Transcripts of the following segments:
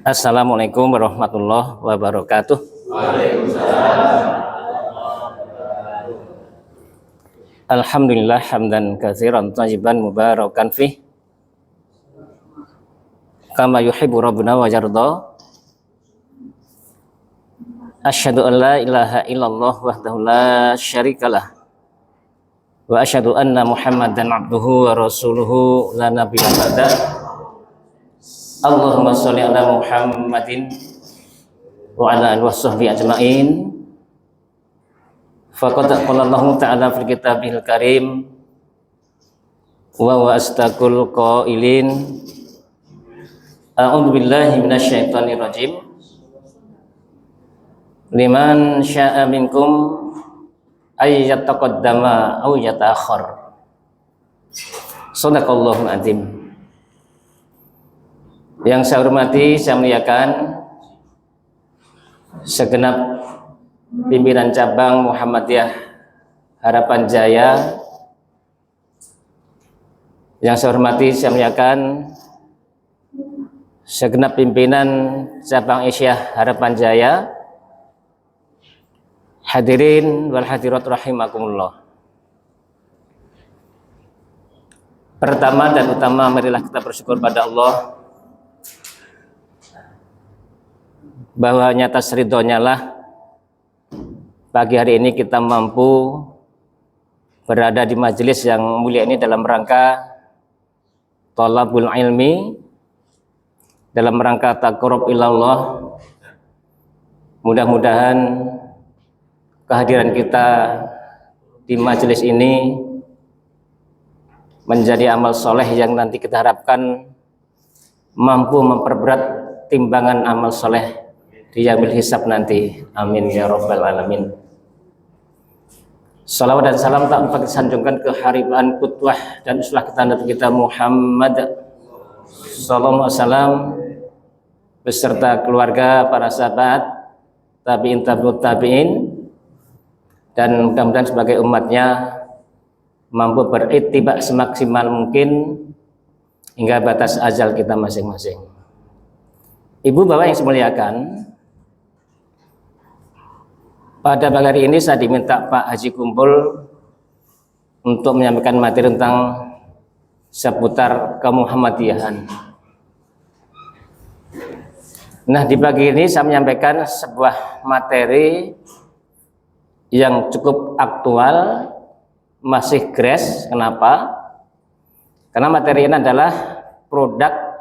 Assalamualaikum warahmatullahi wabarakatuh. Alhamdulillah hamdan katsiran thayyiban mubarakan fih kama yuhibbu rabbuna wa yarda. Asyhadu an la ilaha illallah wahdahu la syarikalah wa asyhadu anna Muhammadan abduhu wa rasuluhu la nabiyya ba'da. Allahumma sholli ala Muhammadin wa ala alihi washabbihi ajmain. Faqad qala Allah ta'ala fil kitabil karim wa huwa astaqul qailin a'udzu billahi minasyaitonir rajim liman syaa'a minkum ay yataqaddama aw yata'akhkhar. Shadaqallahul azim. Yang saya hormati, saya muliakan segenap pimpinan cabang Muhammadiyah Harapan Jaya. Yang saya hormati, saya muliakan segenap pimpinan cabang Isyah Harapan Jaya. Hadirin wal hadirat rahimakumullah. Pertama dan utama, marilah kita bersyukur pada Allah bahwa atas ridhonya lah pagi hari ini kita mampu berada di majelis yang mulia ini dalam rangka thalabul ilmi, dalam rangka taqarrub ilallah. Mudah-mudahan kehadiran kita di majelis ini menjadi amal soleh yang nanti kita harapkan mampu memperberat timbangan amal soleh di yaumil hisab nanti. Amin ya rabbal alamin. Salawat dan salam tak lupa disanjungkan ke haribaan qudwah dan uswah kita Nabi kita Muhammad sallallahu alaihi wasallam beserta keluarga, para sahabat, tabi'in tabi'ut tabi'in, dan mudah-mudahan sebagai umatnya mampu berittiba semaksimal mungkin hingga batas ajal kita masing-masing. Ibu bapak yang saya muliakan, pada pagi hari ini saya diminta Pak Haji Kumpul untuk menyampaikan materi tentang seputar kemuhammadiyahan. Nah, di pagi ini saya menyampaikan sebuah materi yang cukup aktual, masih fresh. Kenapa? Karena materi ini adalah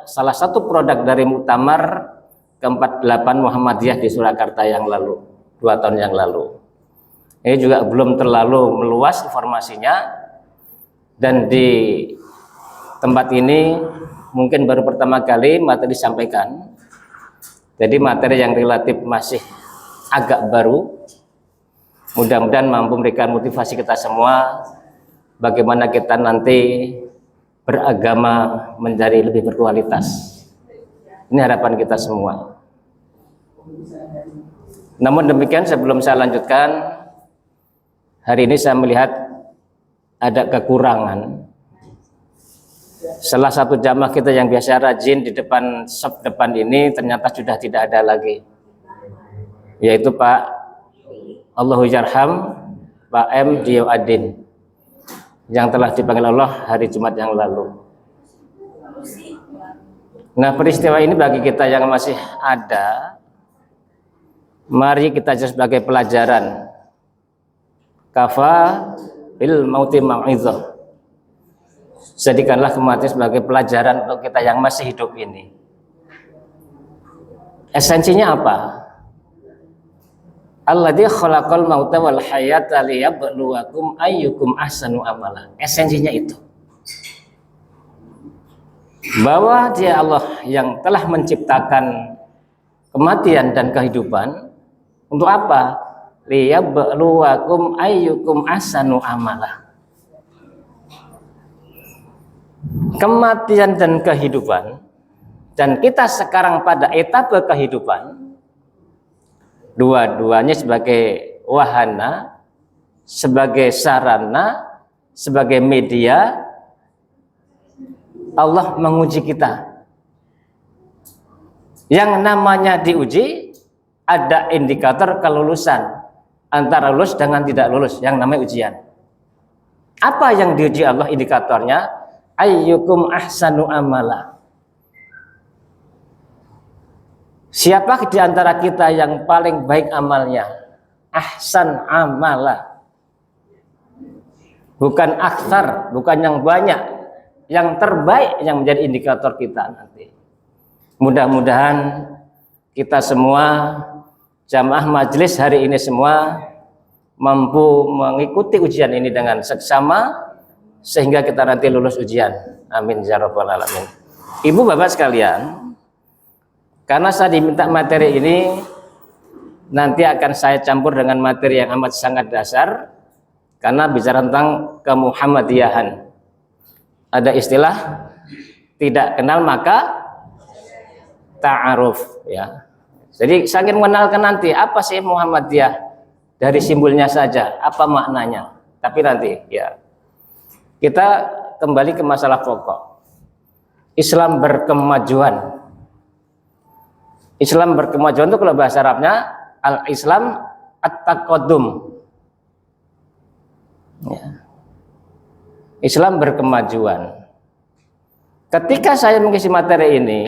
salah satu produk dari Muktamar ke-48 Muhammadiyah di Surakarta yang lalu, 2 tahun yang lalu. Ini juga belum terlalu meluas informasinya, dan di tempat ini mungkin baru pertama kali materi disampaikan. Jadi materi yang relatif masih agak baru. Mudah-mudahan mampu memberikan motivasi kita semua bagaimana kita nanti beragama menjadi lebih berkualitas. Ini harapan kita semua. Namun demikian, sebelum saya lanjutkan, hari ini saya melihat ada kekurangan. Salah satu jamaah kita yang biasa rajin di depan shop depan ini ternyata sudah tidak ada lagi, yaitu Pak Allahu yarham Pak M. Diyawadin yang telah dipanggil Allah hari Jumat yang lalu. Nah, peristiwa ini bagi kita yang masih ada, mari kita jadikan sebagai pelajaran. Kafa bil mauti mau'izah. Jadikanlah kematian sebagai pelajaran untuk kita yang masih hidup ini. Esensinya apa? Alladzi khalaqal mauta wal hayata liyabluwakum ayyukum ahsanu amala. Esensinya itu, bahwa Dia Allah yang telah menciptakan kematian dan kehidupan untuk apa? Liyabluwakum ayyukum ahsanu amala. Kematian dan kehidupan, dan kita sekarang pada etape kehidupan, dua-duanya sebagai wahana, sebagai sarana, sebagai media Allah menguji kita. Yang namanya diuji ada indikator kelulusan antara lulus dengan tidak lulus, yang namanya ujian. Apa yang diuji Allah indikatornya? Ayyukum ahsanu amala. Siapa di antara kita yang paling baik amalnya? Ahsan amala. Bukan aksar, bukan yang banyak. Yang terbaik yang menjadi indikator kita nanti. Mudah-mudahan kita semua jamaah majelis hari ini semua mampu mengikuti ujian ini dengan seksama sehingga kita nanti lulus ujian. Amin ya rabbal alamin. Ibu bapak sekalian, karena saya diminta materi ini nanti akan saya campur dengan materi yang amat sangat dasar karena bicara tentang kemuhammadiyahan. Ada istilah tidak kenal maka ta'aruf ya. Jadi saya ingin mengenalkan nanti apa sih Muhammadiyah dari simbolnya saja, apa maknanya. Tapi nanti ya. Kita kembali ke masalah pokok. Islam berkemajuan. Islam berkemajuan itu kalau bahasa Arabnya al-Islam at-taqaddum. Ya. Islam berkemajuan. Ketika saya mengisi materi ini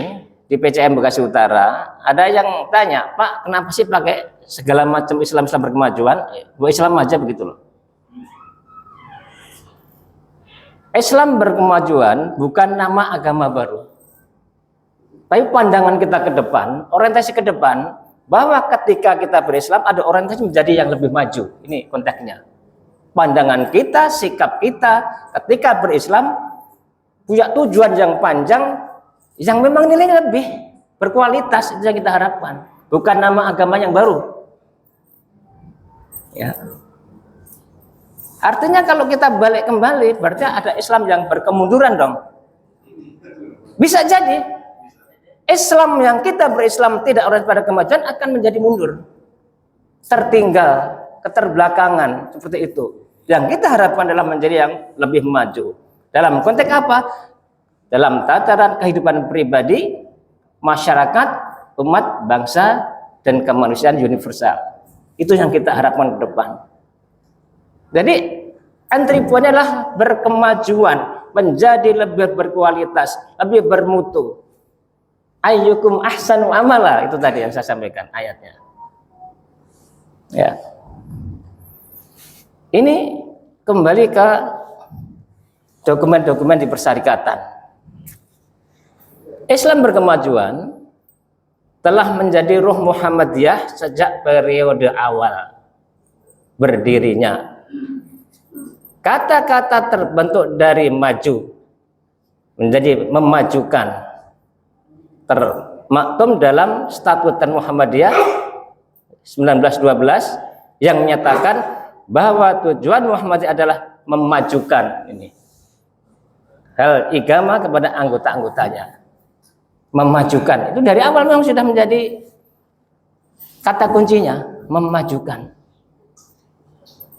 di PCM Bekasi Utara, ada yang tanya, Pak, kenapa sih pakai segala macam Islam berkemajuan? Buat Islam aja begitu loh. Islam berkemajuan bukan nama agama baru. Tapi pandangan kita ke depan, orientasi ke depan, bahwa ketika kita berislam ada orientasi menjadi yang lebih maju. Ini konteksnya. Pandangan kita, sikap kita ketika berislam punya tujuan yang panjang yang memang nilainya lebih berkualitas, itu yang kita harapkan. Bukan nama agama yang baru. Ya. Artinya kalau kita balik kembali berarti ada Islam yang berkemunduran dong. Bisa jadi Islam yang kita berislam tidak orientasi pada kemajuan akan menjadi mundur, tertinggal, keterbelakangan seperti itu. Yang kita harapkan adalah menjadi yang lebih maju. Dalam konteks apa? Dalam tataran kehidupan pribadi, masyarakat, umat, bangsa, dan kemanusiaan universal. Itu yang kita harapkan ke depan. Jadi entry point adalah berkemajuan, menjadi lebih berkualitas, lebih bermutu. Ayyukum ahsanu amala, itu tadi yang saya sampaikan ayatnya. Ya. Ini kembali ke dokumen-dokumen di persyarikatan. Islam berkemajuan telah menjadi ruh Muhammadiyah sejak periode awal berdirinya. Kata-kata terbentuk dari maju menjadi memajukan, termaktum dalam Statuta Muhammadiyah 1912 yang menyatakan bahwa tujuan Muhammadiyah adalah memajukan ini hal agama kepada anggota-anggotanya. Memajukan itu dari awal memang sudah menjadi kata kuncinya, memajukan.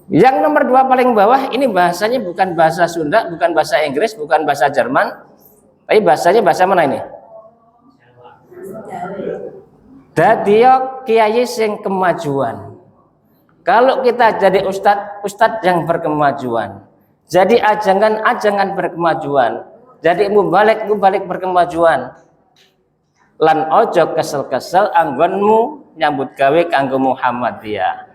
Yang nomor 2 paling bawah ini bahasanya bukan bahasa Sunda, bukan bahasa Inggris, bukan bahasa Jerman, tapi bahasanya bahasa mana ini? Dadiyo kiai sing kemajuan. Kalau kita jadi ustadz yang berkemajuan, jadi ajangan berkemajuan, jadi mubalik berkemajuan. Lan ojo kesel-kesel anggonmu nyambut gawe kanggo Muhammadiyah.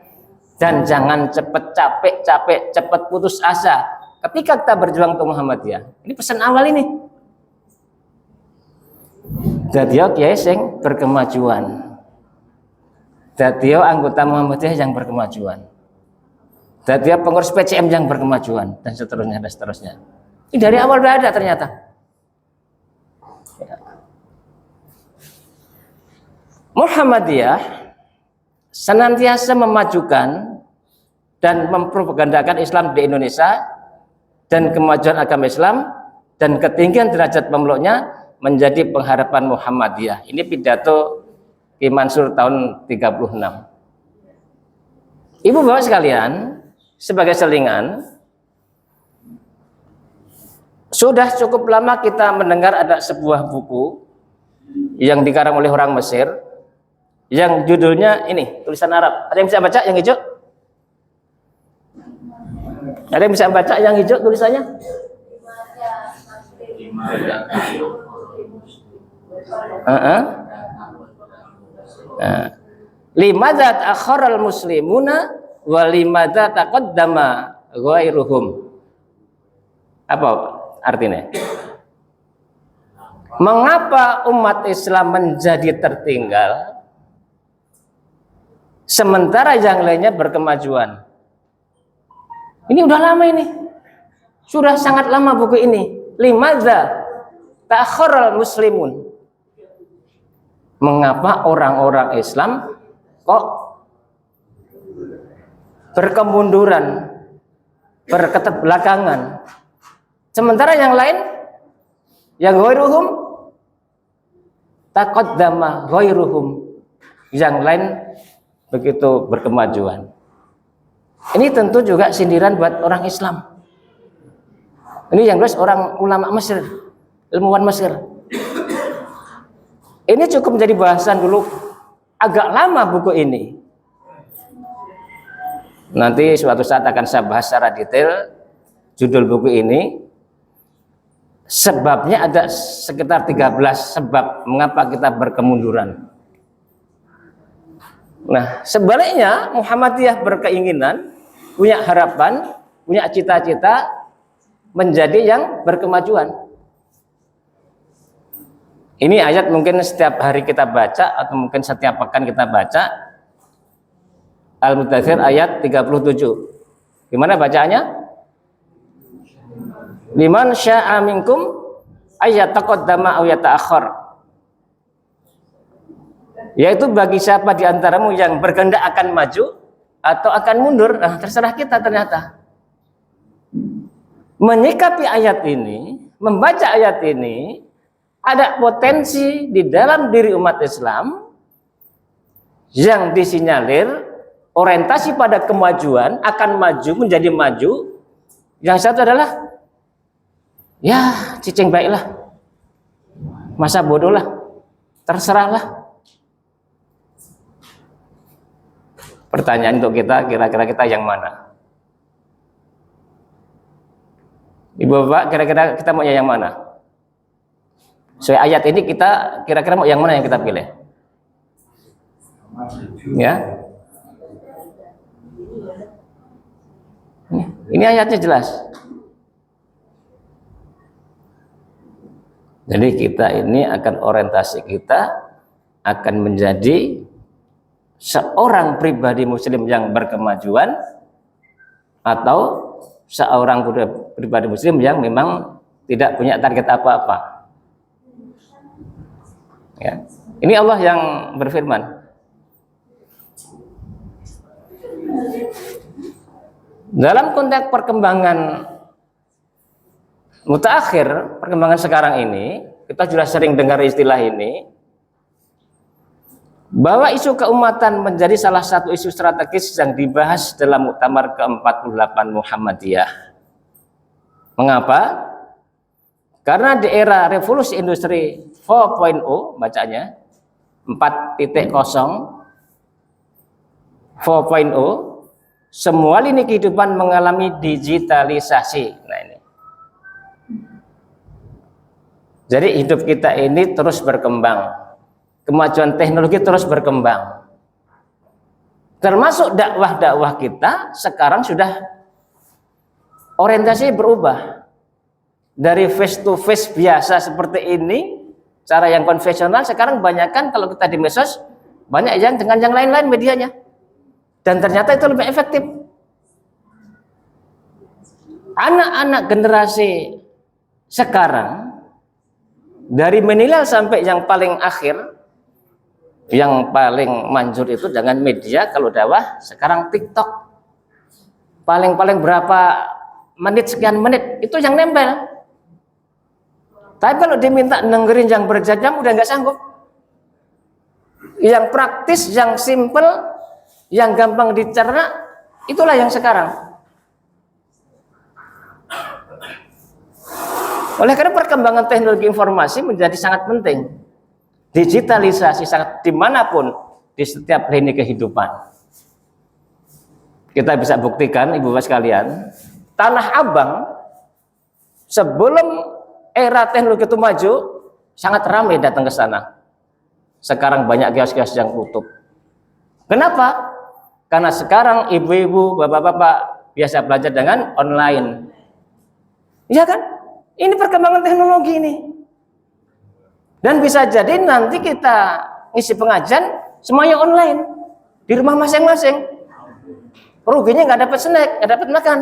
Dan jangan cepet capek, cepet putus asa ketika kita berjuang untuk Muhammadiyah. Ini pesan awal ini. Dadiyo kiai sing berkemajuan. Dadiyo anggota Muhammadiyah yang berkemajuan. Dadiyo pengurus PCM yang berkemajuan dan seterusnya dan seterusnya. Ini dari awal sudah ada ternyata. Ya. Muhammadiyah senantiasa memajukan dan mempropagandakan Islam di Indonesia dan kemajuan agama Islam dan ketinggian derajat pemeluknya menjadi pengharapan Muhammadiyah. Ini pidato Ki Mansur tahun 36. Ibu bapak sekalian, sebagai selingan, sudah cukup lama kita mendengar ada sebuah buku yang dikarang oleh orang Mesir, yang judulnya ini, tulisan Arab. Ada yang bisa baca yang hijau? Ada yang bisa baca yang hijau tulisannya? Limadza ta'akharal muslimuna wa limadza taqaddama ghairuhum. Apa artinya? Mengapa umat Islam menjadi tertinggal sementara yang lainnya berkemajuan? Ini udah lama ini. Sudah sangat lama buku ini. Limadza ta'akharal muslimun. Mengapa orang-orang Islam kok berkemunduran, berketerbelakangan, sementara yang lain, yang ghairuhum taqaddama ghairuhum, yang lain begitu berkemajuan. Ini tentu juga sindiran buat orang Islam. Ini yang jelas orang ulama Mesir, ilmuwan Mesir. Ini cukup menjadi bahasan dulu, agak lama buku ini. Nanti suatu saat akan saya bahas secara detail judul buku ini. Sebabnya ada sekitar 13 sebab mengapa kita berkemunduran. Nah, sebaliknya Muhammadiyah berkeinginan, punya harapan, punya cita-cita menjadi yang berkemajuan. Ini ayat mungkin setiap hari kita baca atau mungkin setiap pekan kita baca. Al-Mudaththir ayat 37. Gimana bacaannya? Liman syaa minkum ayyataqaddama aw yata'akhkhar. Yaitu bagi siapa di antaramu yang berkehendak akan maju atau akan mundur. Nah, terserah kita ternyata. Menyikapi ayat ini, membaca ayat ini, ada potensi di dalam diri umat Islam yang disinyalir orientasi pada kemajuan, akan maju, menjadi maju. Yang satu adalah ya cicing baiklah, masa bodoh lah, terserahlah. Pertanyaan untuk kita, kira-kira kita yang mana? Ibu bapak, kira-kira kita mau yang mana? Soal ayat ini kita kira-kira mau yang mana yang kita pilih? Ya. Ini ayatnya jelas. Jadi kita ini akan orientasi kita akan menjadi seorang pribadi muslim yang berkemajuan atau seorang pribadi muslim yang memang tidak punya target apa-apa. Ya. Ini Allah yang berfirman. Dalam konteks perkembangan mutaakhir, perkembangan sekarang ini, kita sudah sering dengar istilah ini, bahwa isu keumatan menjadi salah satu isu strategis yang dibahas dalam Muktamar ke-48 Muhammadiyah. Mengapa? Karena di era revolusi industri 4.0, bacanya 4.0, 4.0, semua lini kehidupan mengalami digitalisasi. Nah ini. Jadi hidup kita ini terus berkembang. Kemajuan teknologi terus berkembang. Termasuk dakwah-dakwah kita sekarang sudah orientasi berubah. Dari face to face biasa seperti ini, cara yang konvensional, sekarang banyakkan kalau kita di medsos, banyak yang dengan yang lain-lain medianya. Dan ternyata itu lebih efektif. Anak-anak generasi sekarang, dari milenial sampai yang paling akhir, yang paling manjur itu dengan media, kalau dakwah sekarang TikTok. Paling-paling berapa menit, sekian menit, itu yang nempel. Tapi kalau diminta dengerin yang berjam-jam udah nggak sanggup. Yang praktis, yang simple, yang gampang dicerna, itulah yang sekarang. Oleh karena perkembangan teknologi informasi menjadi sangat penting. digitalisasi sangat dimanapun di setiap lini kehidupan. Kita bisa buktikan ibu bapak sekalian, Tanah Abang sebelum era teknologi itu maju sangat ramai datang ke sana. Sekarang banyak kios-kios yang tutup. Kenapa? Karena sekarang ibu-ibu, bapak-bapak biasa belajar dengan online. Iya kan? Ini perkembangan teknologi ini. Dan bisa jadi nanti kita ngisi pengajian semuanya online di rumah masing-masing. Ruginya nggak dapat snack, nggak dapat makan.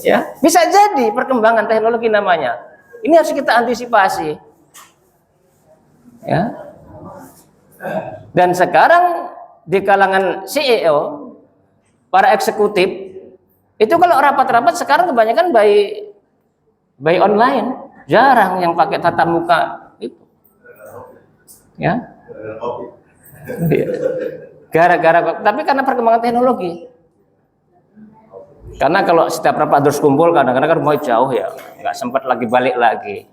Ya, bisa jadi perkembangan teknologi namanya. Ini harus kita antisipasi. Ya. Dan sekarang di kalangan CEO, para eksekutif, itu kalau rapat-rapat sekarang kebanyakan by online, jarang yang pakai tatap muka itu. Ya. Gara-gara, tapi karena perkembangan teknologi. Karena kalau setiap rapat terus kumpul, kadang-kadang kan mau jauh ya, nggak sempat lagi balik lagi.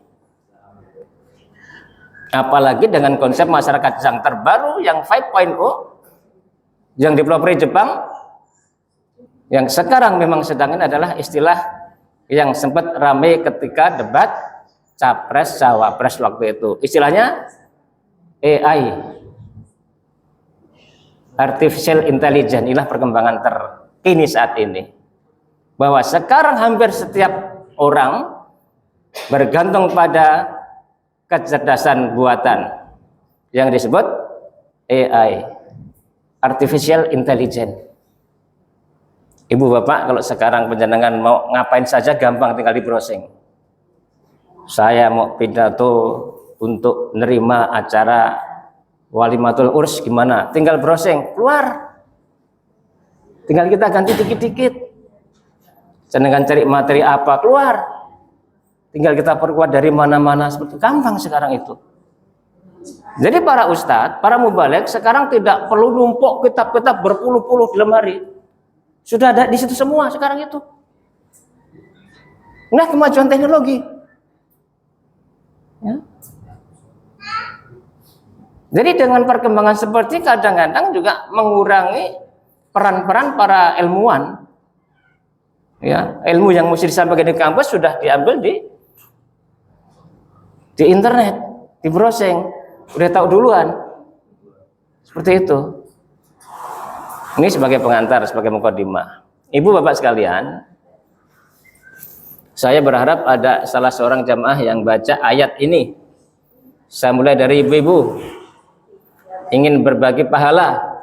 Apalagi dengan konsep masyarakat yang terbaru yang 5.0 yang dipelopori Jepang, yang sekarang memang sedang ini adalah istilah yang sempat ramai ketika debat capres cawapres waktu itu. Istilahnya AI, Artificial Intelligence. Inilah perkembangan terkini saat ini. Bahwa sekarang hampir setiap orang bergantung pada kecerdasan buatan yang disebut AI, Artificial Intelligence. Ibu bapak kalau sekarang penjenengan mau ngapain saja gampang, tinggal di browsing. Saya mau pidato untuk nerima acara walimatul urs gimana? Tinggal browsing, keluar. Tinggal kita ganti dikit-dikit. Jenengan cari materi apa, keluar. Tinggal kita perkuat dari mana-mana, seperti gampang sekarang itu. Jadi para ustadz, para mubaligh sekarang tidak perlu numpuk kitab-kitab berpuluh-puluh di lemari. Sudah ada di situ semua sekarang itu. Nah, kemajuan teknologi. Ya. Jadi dengan perkembangan seperti kadang-kadang juga mengurangi peran-peran para ilmuwan. Ya, ilmu yang mesti disampaikan di kampus sudah diambil di internet, di browsing, udah tahu duluan. Seperti itu. Ini sebagai pengantar, sebagai mukadimah. Ibu bapak sekalian, saya berharap ada salah seorang jamaah yang baca ayat ini. Saya mulai dari ibu-ibu, ingin berbagi pahala.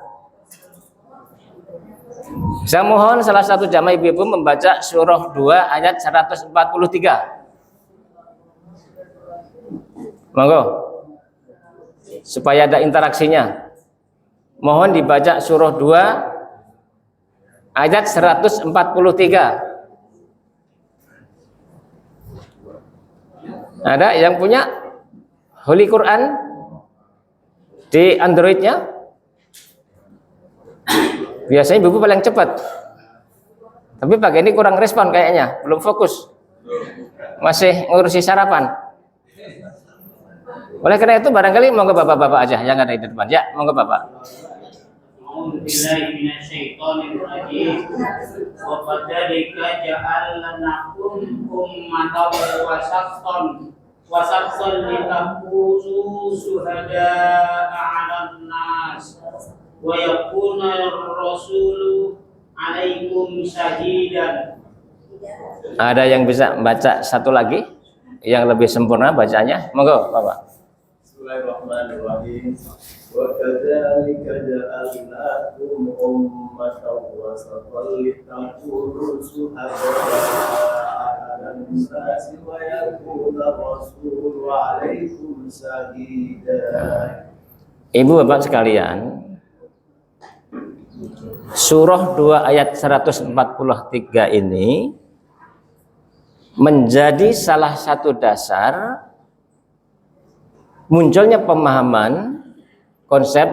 Saya mohon salah satu jamaah ibu-ibu membaca surah 2 ayat 143. Monggo, supaya ada interaksinya. Mohon dibaca surah 2 ayat 143. Ada yang punya Holy Quran di Androidnya? Biasanya ibu paling cepat. Tapi pakai ini kurang respon kayaknya, belum fokus. Masih ngurusi sarapan. Oleh karena itu barangkali monggo bapak-bapak aja yang ada di depan. Ya, monggo bapak. Bismillahirrahmanirrahim. Wa qadzalika ja'alnakum ummatan wasatan litakunu syuhada'a 'alan nas wa yakuna ar-rasulu 'alaikum syahidan. Ada yang bisa baca satu lagi yang lebih sempurna bacanya? Monggo bapak. Bismillahirrahmanirrahim. Wa kadzalika ja'alnakum ummatan wasatan litakunu syuhada'a 'alan nasi wa yakuna rasulu 'alaikum shahida. Ibu bapak sekalian, surah 2 ayat 143 ini menjadi salah satu dasar munculnya pemahaman konsep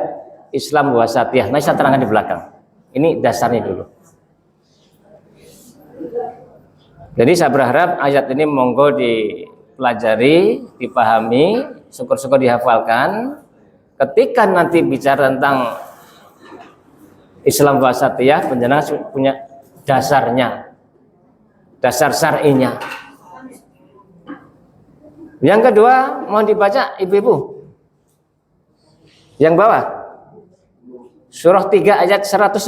Islam wasatiyah. Nah, saya terangkan di belakang. Ini dasarnya dulu. Jadi saya berharap ayat ini monggo dipelajari, dipahami, syukur-syukur dihafalkan. Ketika nanti bicara tentang Islam wasatiyah, penjenengan punya dasarnya, dasar syar'inya. Yang kedua, mohon dibaca ibu-ibu. Yang bawah. Surah 3 ayat 110.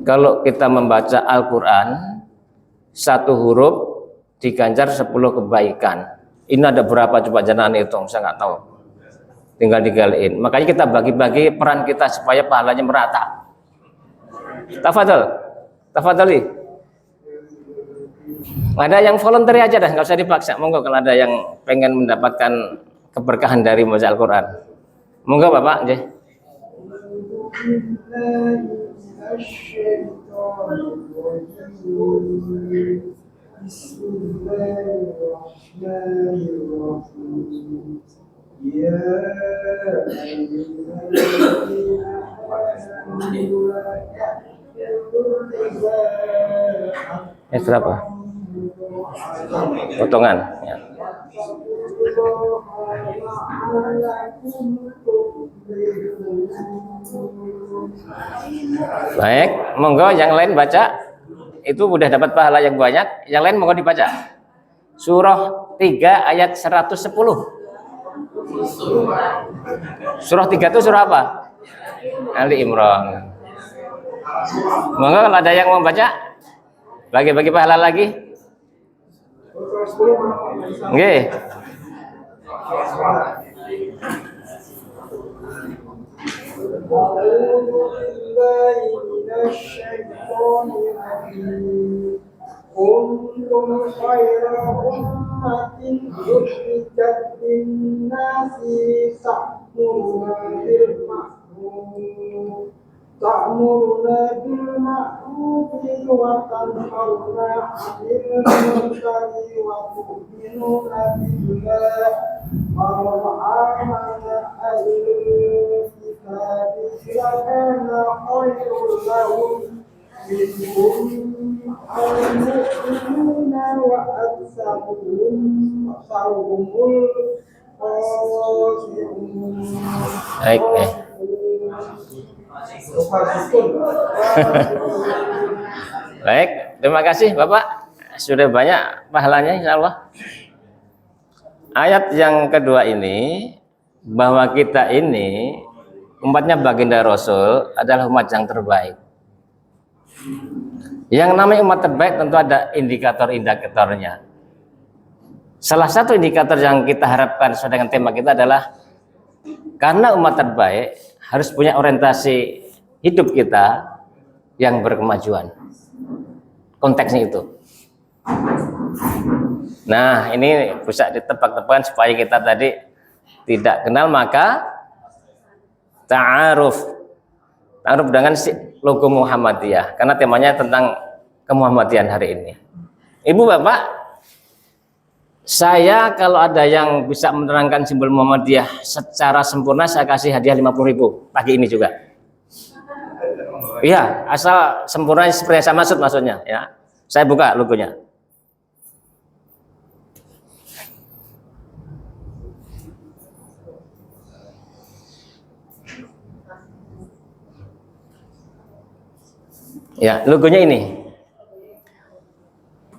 Kalau kita membaca Al-Quran, satu huruf diganjar 10 kebaikan. Ini ada berapa coba jangan hitung, saya nggak tahu. Tinggal digaliin. Makanya kita bagi-bagi peran kita supaya pahalanya merata. Tafadhol, tafadholi. Ada yang volunteer aja dah, nggak usah dipaksa. Monggo kalau ada yang pengen mendapatkan keberkahan dari membaca Al-Quran. Monggo Bapak, nggih. Berapa? Potongan ya. Baik, monggo yang lain baca. Itu udah dapat pahala yang banyak. Yang lain monggo dibaca. Surah 3 ayat 110. Surah 3 itu surah apa? Ali Imran. Monggo kalau ada yang mau baca, bagi-bagi pahala lagi. Nggih. Kuntum khairu ummatin ukhrijat lin-nasi ta'muruna bil ma'ruf wa tanhauna 'anil munkari wa tu'minuna billah wa amana al-kitabi lakana khairul lahum minhum al-mu'minuna wa aktsaruhum khasi'un. Baik, Baik, terima kasih Bapak. Sudah banyak pahalanya insya Allah. Ayat yang kedua ini, bahwa kita ini umatnya baginda Rasul adalah umat yang terbaik. Yang namanya umat terbaik tentu ada indikator-indikatornya. Salah satu indikator yang kita harapkan sesuai dengan tema kita adalah karena umat terbaik harus punya orientasi hidup kita yang berkemajuan. Konteksnya itu. Nah, ini bisa ditebak-tebakan supaya kita tadi tidak kenal, maka ta'aruf dengan logo Muhammadiyah, karena temanya tentang kemuhammadian hari ini. Ibu Bapak, saya kalau ada yang bisa menerangkan simbol Muhammadiyah secara sempurna, saya kasih hadiah 50.000 pagi ini juga. Iya, asal sempurna seperti yang saya maksud maksudnya ya. Saya buka logonya. Ya, logonya ini.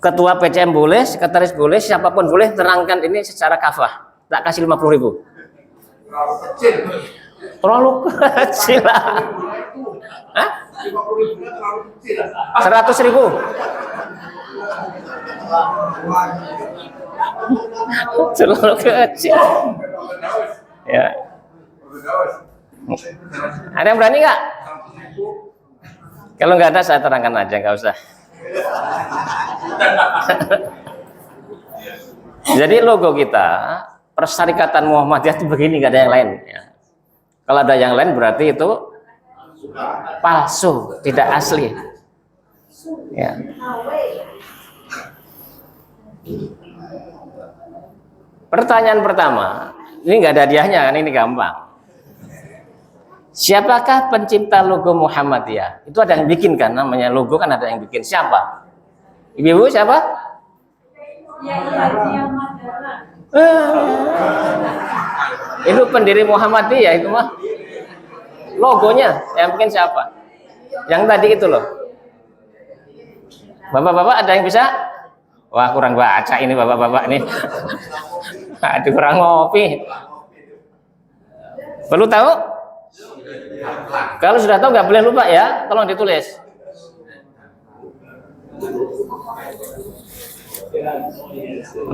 Ketua PCM boleh, sekretaris boleh, siapapun boleh terangkan ini secara kafah. Tak kasih 50.000. Terlalu kecil lah. Hah? 100.000. Terlalu kecil. Ya. Ada yang berani nggak? Kalau nggak ada saya terangkan aja, nggak usah. Jadi logo kita Persyarikatan Muhammadiyah itu begini, nggak ada yang lain. Ya. Kalau ada yang lain berarti itu palsu, tidak asli. Ya. Pertanyaan pertama, ini nggak ada hadiahnya kan, ini gampang. Siapakah pencipta logo Muhammadiyah? Itu ada yang bikin kan, namanya logo kan ada yang bikin. Siapa? Ibu-ibu siapa? Itu pendiri Muhammadiyah itu mah. Logonya yang bikin siapa? Yang tadi itu loh. Bapak-bapak ada yang bisa? Wah, kurang baca ini bapak-bapak ini. Aduh, kurang ngopi. Perlu tahu? Kalau sudah tahu nggak boleh lupa ya, tolong ditulis.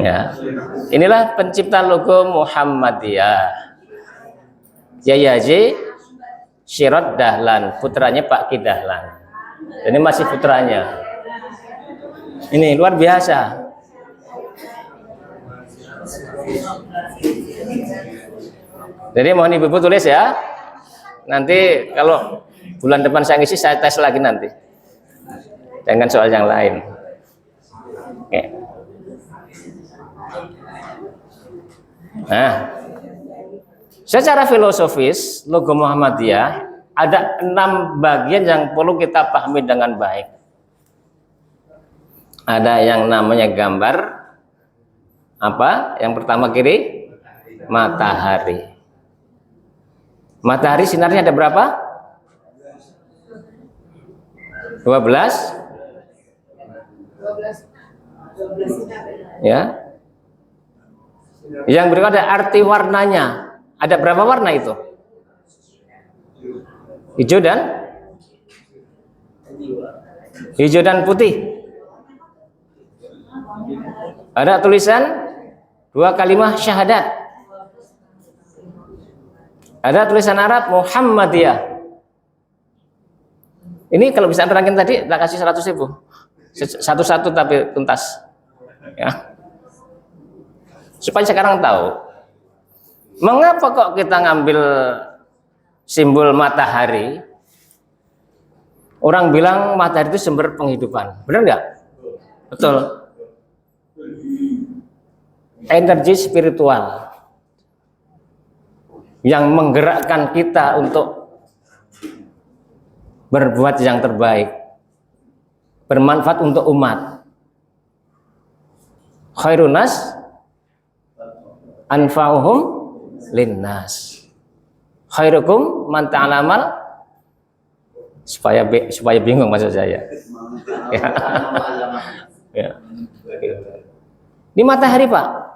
Ya, inilah pencipta logo Muhammadiyah. Yayaji Syirot Dahlan, putranya Pak Ki Dahlan. Ini masih putranya. Ini luar biasa. Jadi mohon ibu-ibu tulis ya. Nanti kalau bulan depan saya ngisi, saya tes lagi nanti. Jangan soal yang lain. Oke. Nah, secara filosofis logo Muhammadiyah ada 6 bagian yang perlu kita pahami dengan baik. Ada yang namanya gambar apa? Yang pertama kiri matahari. Matahari sinarnya ada berapa? 12. Ya. Yang berikut ada arti warnanya. Ada berapa warna itu? Hijau dan putih. Ada tulisan 2 kalimat syahadat. Ada tulisan Arab Muhammadiyah. Ini kalau bisa terangin tadi, tak kasih 100.000. Satu-satu tapi tuntas. Ya. Supaya sekarang tahu. Mengapa kok kita ngambil simbol matahari? Orang bilang matahari itu sumber penghidupan. Benar nggak? Betul. Energi spiritual yang menggerakkan kita untuk berbuat yang terbaik, bermanfaat untuk umat. Khairunas anfa'uhum linnas. Khairukum man ta'alamal, supaya bingung maksud saya. Ya. Ya. Di matahari, Pak.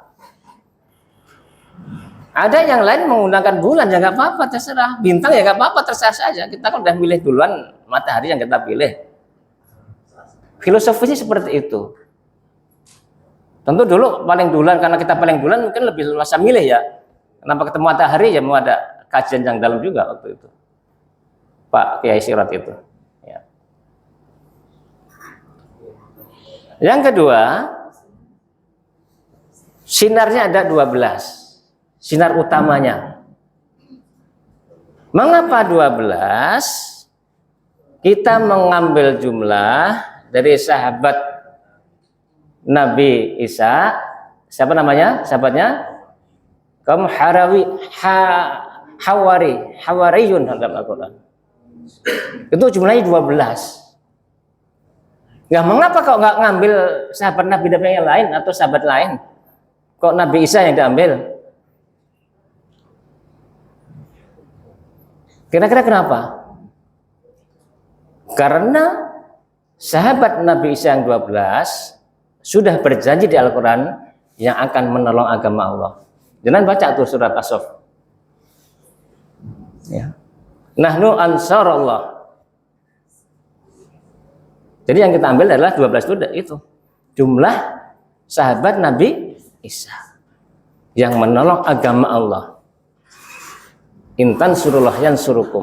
Ada yang lain menggunakan bulan, ya nggak apa-apa, terserah. Bintang ya nggak apa-apa, terserah saja. Kita kan udah milih duluan matahari yang kita pilih. Filosofinya seperti itu. Tentu dulu paling duluan, karena kita paling duluan mungkin lebih luasa milih ya. Kenapa ketemu matahari ya, mau ada kajian yang dalam juga waktu itu. Pak Kiai Sirat itu. Ya. Yang kedua, sinarnya ada 12. Sinar utamanya. Mengapa 12? Kita mengambil jumlah dari sahabat Nabi Isa. Siapa namanya? Sahabatnya? Kaum Hawariyun dalam Al-Quran. Itu jumlahnya 12. Nah, mengapa kok nggak ngambil sahabat Nabi yang lain atau sahabat lain? Kok Nabi Isa yang diambil? Kira-kira kenapa? Karena sahabat Nabi Isa yang 12 sudah berjanji di Al-Quran yang akan menolong agama Allah. Jangan baca tuh surat As-Saff. Ya. Nahnu ansarullah. Jadi yang kita ambil adalah 12 itu. Jumlah sahabat Nabi Isa yang menolong agama Allah. Intan surullah yansurukum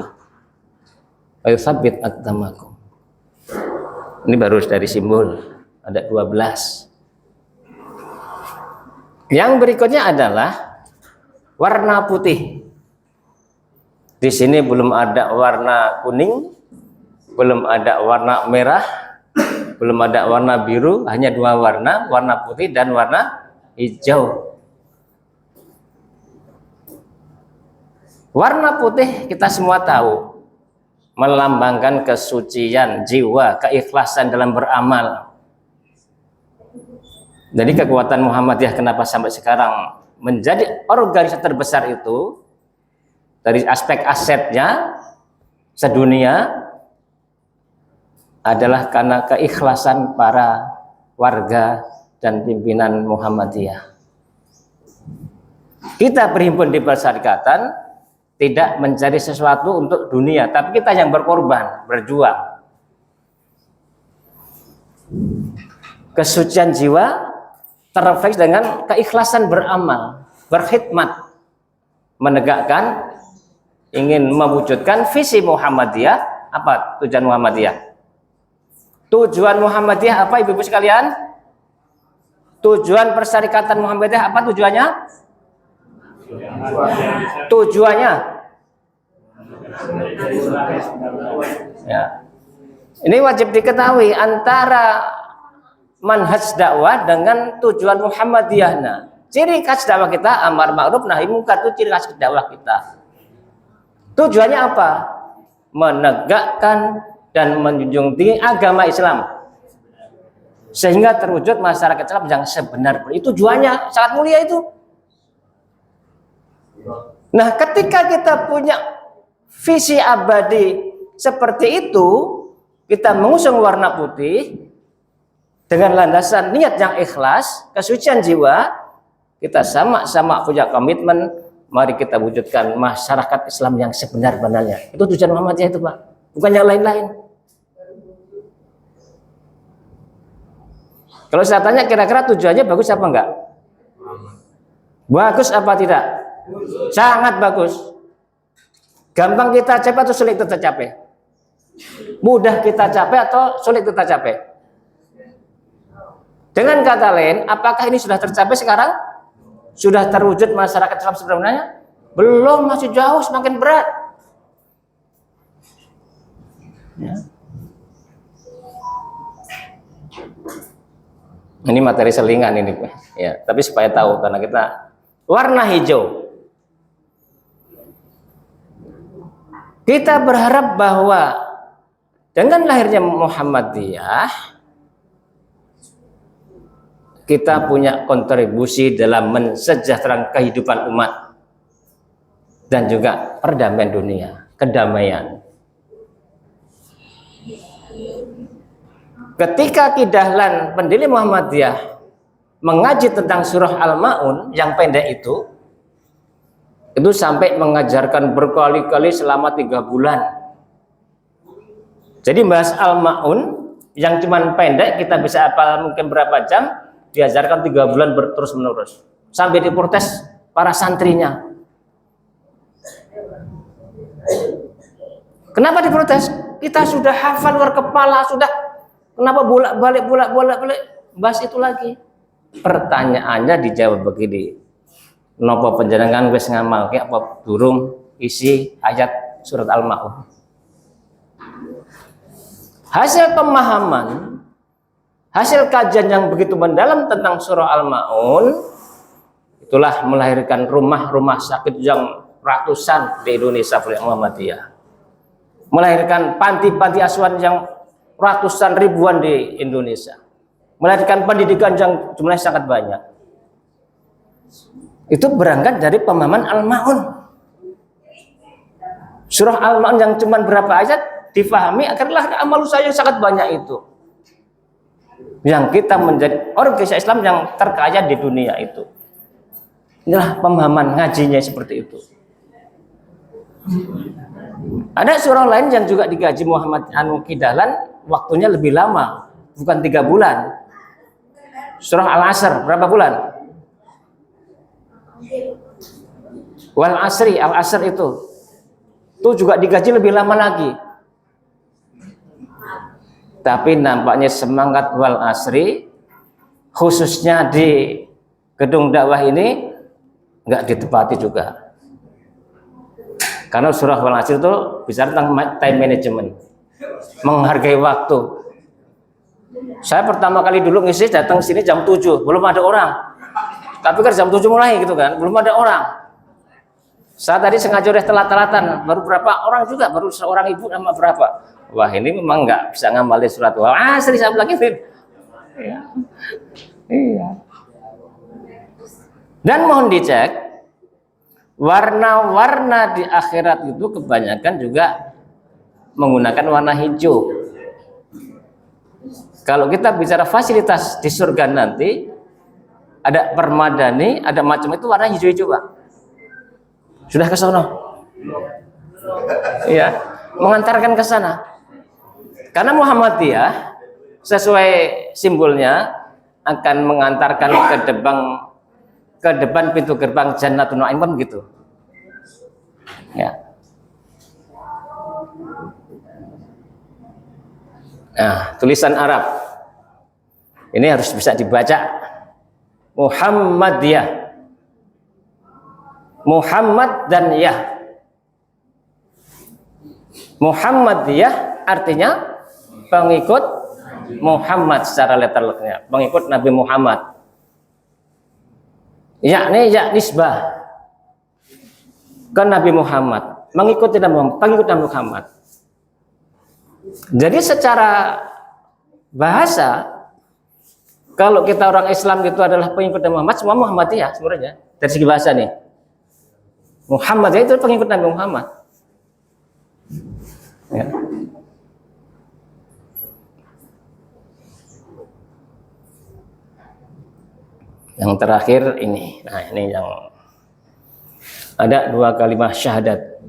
wa yutsabbit aqdamakum. Ini baru dari simbol, ada 12. Yang berikutnya adalah warna putih. Di sini belum ada warna kuning, belum ada warna merah, belum ada warna biru, hanya 2 warna, warna putih dan warna hijau. Warna putih kita semua tahu melambangkan kesucian jiwa, keikhlasan dalam beramal. Jadi kekuatan Muhammadiyah kenapa sampai sekarang menjadi organisasi terbesar itu dari aspek asetnya sedunia adalah karena keikhlasan para warga dan pimpinan Muhammadiyah. Kita berhimpun di persyarikatan tidak mencari sesuatu untuk dunia, tapi kita yang berkorban, berjuang. Kesucian jiwa terrefleks dengan keikhlasan beramal, berkhidmat, menegakkan, ingin mewujudkan visi Muhammadiyah. Apa tujuan Muhammadiyah? Tujuan Muhammadiyah apa ibu-ibu sekalian? Tujuan persyarikatan Muhammadiyah apa tujuannya? Tujuannya ya. Ini wajib diketahui antara manhaj dakwah dengan tujuan Muhammadiyah. Nah, ciri khas dakwah kita amar ma'ruf nahi munkar, itu ciri khas dakwah kita. Tujuannya apa? Menegakkan dan menjunjung tinggi agama Islam sehingga terwujud masyarakat Islam yang sebenar. Itu tujuannya sangat mulia itu. Nah, ketika kita punya visi abadi seperti itu, kita mengusung warna putih dengan landasan niat yang ikhlas, kesucian jiwa, kita sama-sama punya komitmen, mari kita wujudkan masyarakat Islam yang sebenar-benarnya. Itu tujuan Muhammadiyah itu, Pak. Bukan yang lain-lain. Kalau saya tanya kira-kira tujuannya bagus apa enggak? Bagus apa tidak? Sangat bagus. Gampang kita capai atau sulit kita capai? Mudah kita capai atau sulit kita capai? Dengan kata lain, apakah ini sudah tercapai sekarang? Sudah terwujud masyarakat Islam sebenarnya? Belum, masih jauh, semakin berat. Ya. Ini materi selingan ini, ya. Tapi supaya tahu karena kita warna hijau. Kita berharap bahwa dengan lahirnya Muhammadiyah, kita punya kontribusi dalam mensejahterakan kehidupan umat dan juga perdamaian dunia, kedamaian. Ketika Kidahlan pendiri Muhammadiyah mengaji tentang surah Al-Ma'un yang pendek itu sampai mengajarkan berkali-kali selama 3 bulan. Jadi bahas Al-Ma'un yang cuman pendek kita bisa hafal mungkin berapa jam, diajarkan 3 bulan terus menerus sampai diprotes para santrinya. Kenapa diprotes? Kita sudah hafal luar kepala, sudah, kenapa bolak-balik bahas itu lagi? Pertanyaannya dijawab begini. Napa panjenengan wis ngamalke apa durung isi ayat surat Al-Ma'un? Hasil pemahaman, hasil kajian yang begitu mendalam tentang surah Al-Ma'un itulah melahirkan rumah-rumah sakit yang ratusan di Indonesia oleh Muhammadiyah. Melahirkan panti-panti asuhan yang ratusan ribuan di Indonesia. Melahirkan pendidikan yang jumlahnya sangat banyak. Itu berangkat dari pemahaman Al-Ma'un. Surah Al-Ma'un yang cuma berapa ayat difahami akanlah amal usaha yang sangat banyak itu. Yang kita menjadi organisasi Islam yang terkaya di dunia itu. Inilah pemahaman ngajinya seperti itu. Ada surah lain yang juga digaji Muhammad Kidahlan, waktunya lebih lama, bukan 3 bulan. Surah Al-Asr berapa bulan? Wal Asri, Al-Asr itu juga digaji lebih lama lagi. Tapi nampaknya semangat Wal Asri khususnya di gedung dakwah ini nggak ditepati juga. Karena surah Wal Asr itu bicara tentang time management, menghargai waktu. Saya pertama kali dulu ngisi datang sini jam 7, belum ada orang. Tapi kan jam 7 mulai gitu kan, belum ada orang. Saya tadi sengaja udah telat-telatan, baru berapa orang juga, baru seorang ibu sama berapa. Wah, ini memang nggak bisa ngamalin surat Wal Asri, saya bilang gitu. Ya. Iya. Dan mohon dicek, warna-warna di akhirat itu kebanyakan juga menggunakan warna hijau. Kalau kita bicara fasilitas di surga nanti, ada permadani, ada macam itu warna hijau-hijau, Pak. Sudah ke sono? Iya, mengantarkan ke sana. Karena Muhammadiyah sesuai simbolnya akan mengantarkan ke depan pintu gerbang Jannatul Na'im kan begitu. Ya. Nah, tulisan Arab ini harus bisa dibaca. Muhammadiyah, Muhammad dan Yah. Muhammadiyah artinya pengikut Muhammad secara letternya, pengikut Nabi Muhammad. Yakni ya nisbah ke Nabi Muhammad, mengikuti Nabi Muhammad, pengikut Nabi Muhammad. Jadi secara bahasa, kalau kita orang Islam itu adalah pengikut Nabi Muhammad, semua Muhammadiyah sebenarnya. Dari segi bahasa nih, Muhammadiyah itu pengikut Nabi Muhammad. Ya. Yang terakhir ini, nah ini yang ada 2 kalimat syahadat.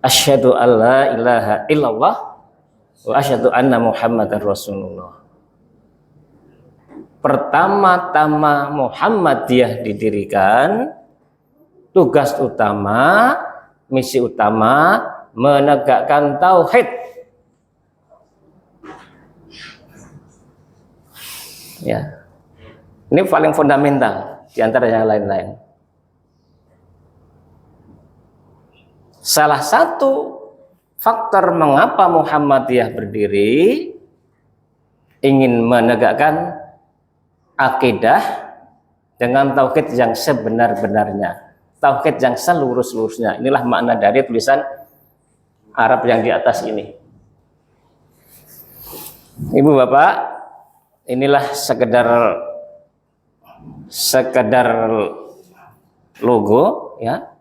Asyhadu alla ilaha illallah wa asyhadu anna Muhammadar Rasulullah. Pertama-tama Muhammadiyah didirikan, tugas utama, misi utama menegakkan tauhid. Ya. Ini paling fundamental di antara yang lain-lain. Salah satu faktor mengapa Muhammadiyah berdiri, ingin menegakkan akidah dengan tauhid yang sebenar-benarnya, tauhid yang seluruh-seluruhnya. Inilah makna dari tulisan Arab yang di atas ini. Ibu bapak, inilah sekedar logo ya.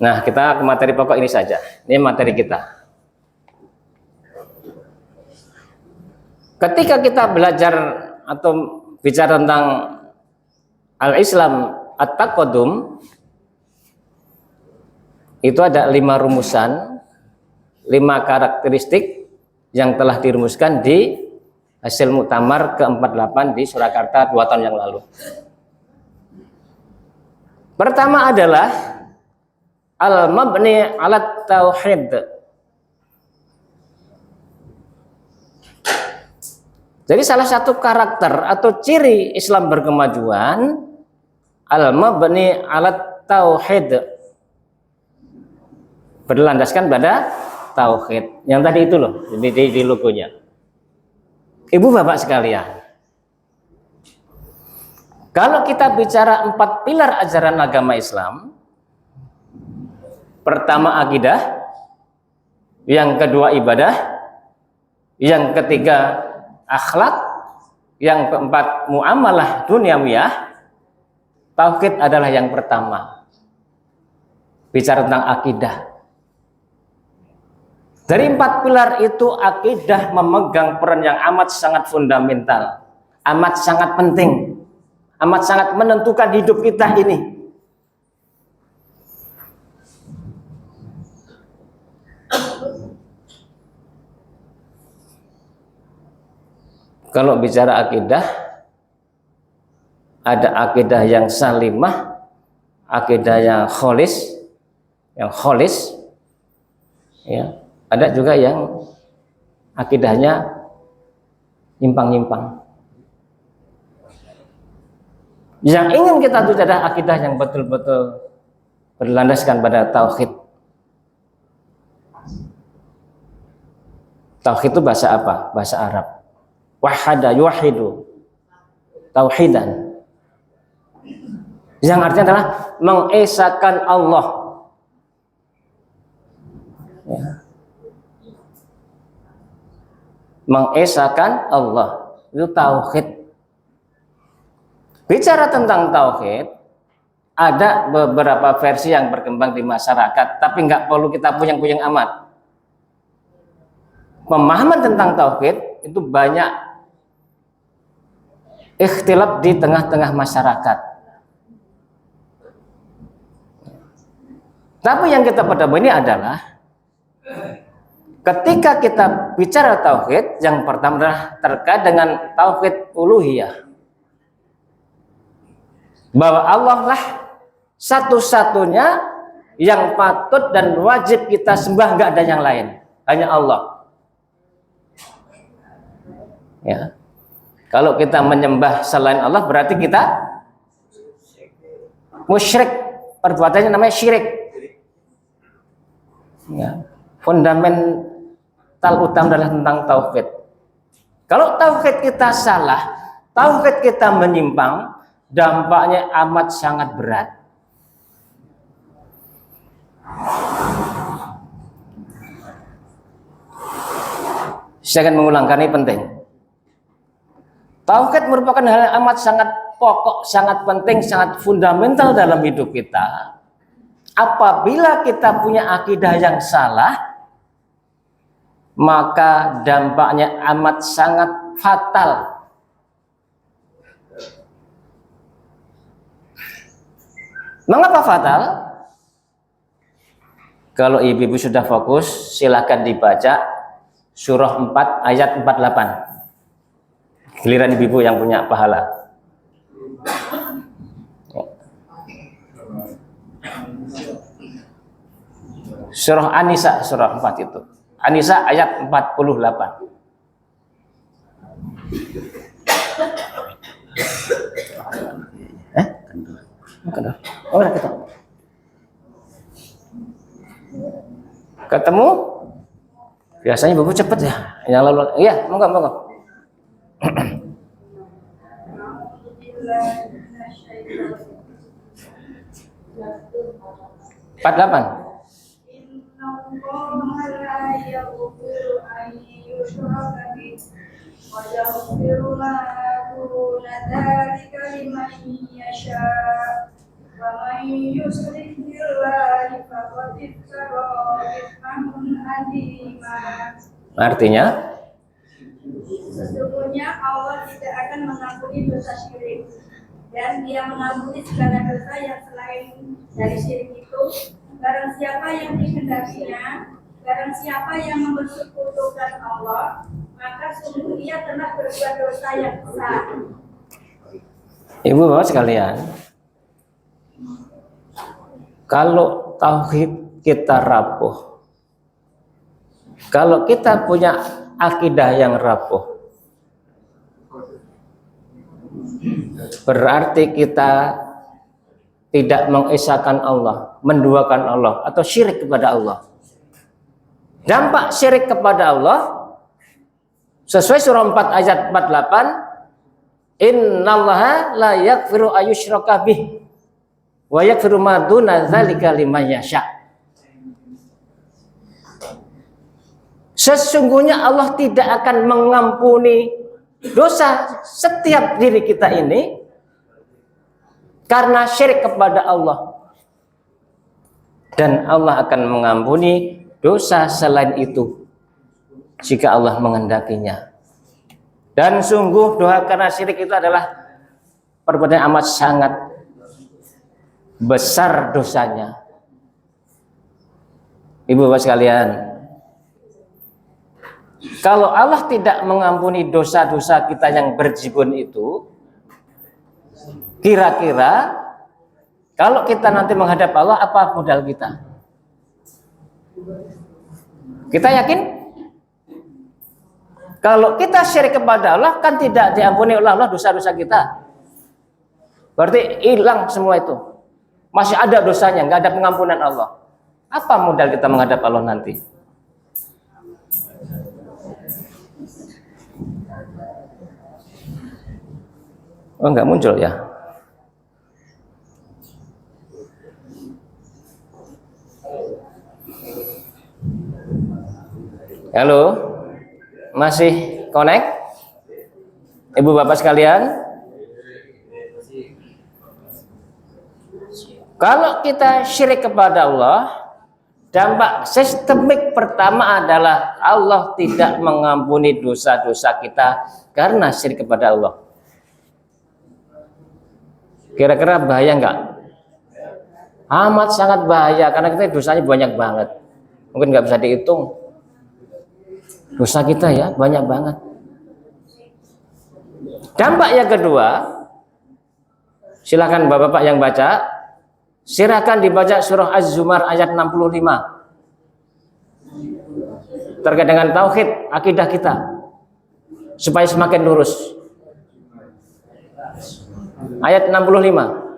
Nah, kita ke materi pokok ini saja. Ini materi kita. Ketika kita belajar atau bicara tentang Al-Islam At-Taqaddum, itu ada 5 rumusan, 5 karakteristik yang telah dirumuskan di hasil muktamar ke-48 di Surakarta 2 tahun yang lalu. Pertama adalah al-mabni 'ala tauhid. Jadi salah satu karakter atau ciri Islam berkemajuan al-mabni 'ala tauhid, berlandaskan pada tauhid. Yang tadi itu loh, di logonya. Ibu bapak sekalian, kalau kita bicara 4 pilar ajaran agama Islam, pertama akidah, yang kedua ibadah, yang ketiga akhlak, yang keempat muamalah duniawiyah, tauhid adalah yang pertama. Bicara tentang akidah. Dari 4 pilar itu, akidah memegang peran yang amat sangat fundamental, amat sangat penting, amat sangat menentukan hidup kita ini. Kalau bicara akidah, ada akidah yang salimah, akidah yang kholis, ya. Ada juga yang akidahnya nyimpang-nyimpang. Yang ingin kita itu adalah akidah yang betul-betul berlandaskan pada tauhid. Tauhid itu bahasa apa? Bahasa Arab. Wahada yuwahidu, tauhidan. Yang artinya adalah mengesahkan Allah. Ya. Mengesahkan Allah. itu tauhid. Bicara tentang tauhid, ada beberapa versi yang berkembang di masyarakat, tapi nggak perlu kita puyeng-puyeng amat. Pemahaman tentang tauhid itu banyak ikhtilaf di tengah-tengah masyarakat. Tapi yang kita pada ini adalah ketika kita bicara tauhid, yang pertama adalah terkait dengan tauhid uluhiyah. Bahwa Allah lah satu-satunya yang patut dan wajib kita sembah, nggak ada yang lain, hanya Allah. Ya. Kalau kita menyembah selain Allah berarti kita musyrik. Perbuatannya namanya syirik. Ya. Fundamental utama adalah tentang tauhid. Kalau tauhid kita salah, tauhid kita menyimpang, dampaknya amat sangat berat. Saya akan mengulangkan, ini penting. Tauhid merupakan hal yang amat sangat pokok, sangat penting, sangat fundamental dalam hidup kita. Apabila kita punya akidah yang salah, maka dampaknya amat sangat fatal. Mengapa fatal? Kalau ibu-ibu sudah fokus, silakan dibaca surah 4 ayat 48. Giliran ibu-ibu yang punya pahala. Surah An-Nisa, surah 4 itu. An-Nisa ayat 48. Oh, ketemu? Biasanya ibu cepet ya. Yang lalu, iya, monggo. 48. Artinya, sesungguhnya Allah tidak akan mengampuni dosa syirik, dan Dia mengampuni segala dosa yang selain dari syirik itu. Barang siapa yang dikehendakinya, barang siapa yang mempersekutukan Allah, maka sungguh ia telah berbuat dosa yang besar. Ibu bapak sekalian, kalau tauhid kita rapuh, kalau kita punya akidah yang rapuh, berarti kita tidak mengesahkan Allah, menduakan Allah, atau syirik kepada Allah. Dampak syirik kepada Allah sesuai surah 4 ayat 48, innallaha la yaghfiru ayyushraka bih wa yaghfiru ma duna dzalika liman yasha. Sesungguhnya Allah tidak akan mengampuni dosa setiap diri kita ini karena syirik kepada Allah, dan Allah akan mengampuni dosa selain itu jika Allah menghendakinya. Dan sungguh doa karena syirik itu adalah perbuatan amat sangat besar dosanya. Ibu bapak sekalian, kalau Allah tidak mengampuni dosa-dosa kita yang berjibun itu, kira-kira kalau kita nanti menghadap Allah, apa modal kita? Kita yakin? Kalau kita syirik kepada Allah, kan tidak diampuni oleh Allah dosa-dosa kita. Berarti hilang semua itu. Masih ada dosanya, nggak ada pengampunan Allah. Apa modal kita menghadap Allah nanti? Oh, nggak muncul ya? Halo, masih connect? Ibu bapak sekalian, kalau kita syirik kepada Allah, dampak sistemik pertama adalah Allah tidak mengampuni dosa-dosa kita karena syirik kepada Allah. Kira-kira bahaya enggak? Amat sangat bahaya, karena kita dosanya banyak banget. Mungkin nggak bisa dihitung. Dosa kita ya banyak banget. Dampak yang kedua, silakan bapak-bapak yang baca, silakan dibaca surah Az-Zumar ayat 65 terkait dengan tauhid akidah kita supaya semakin lurus. Ayat 65.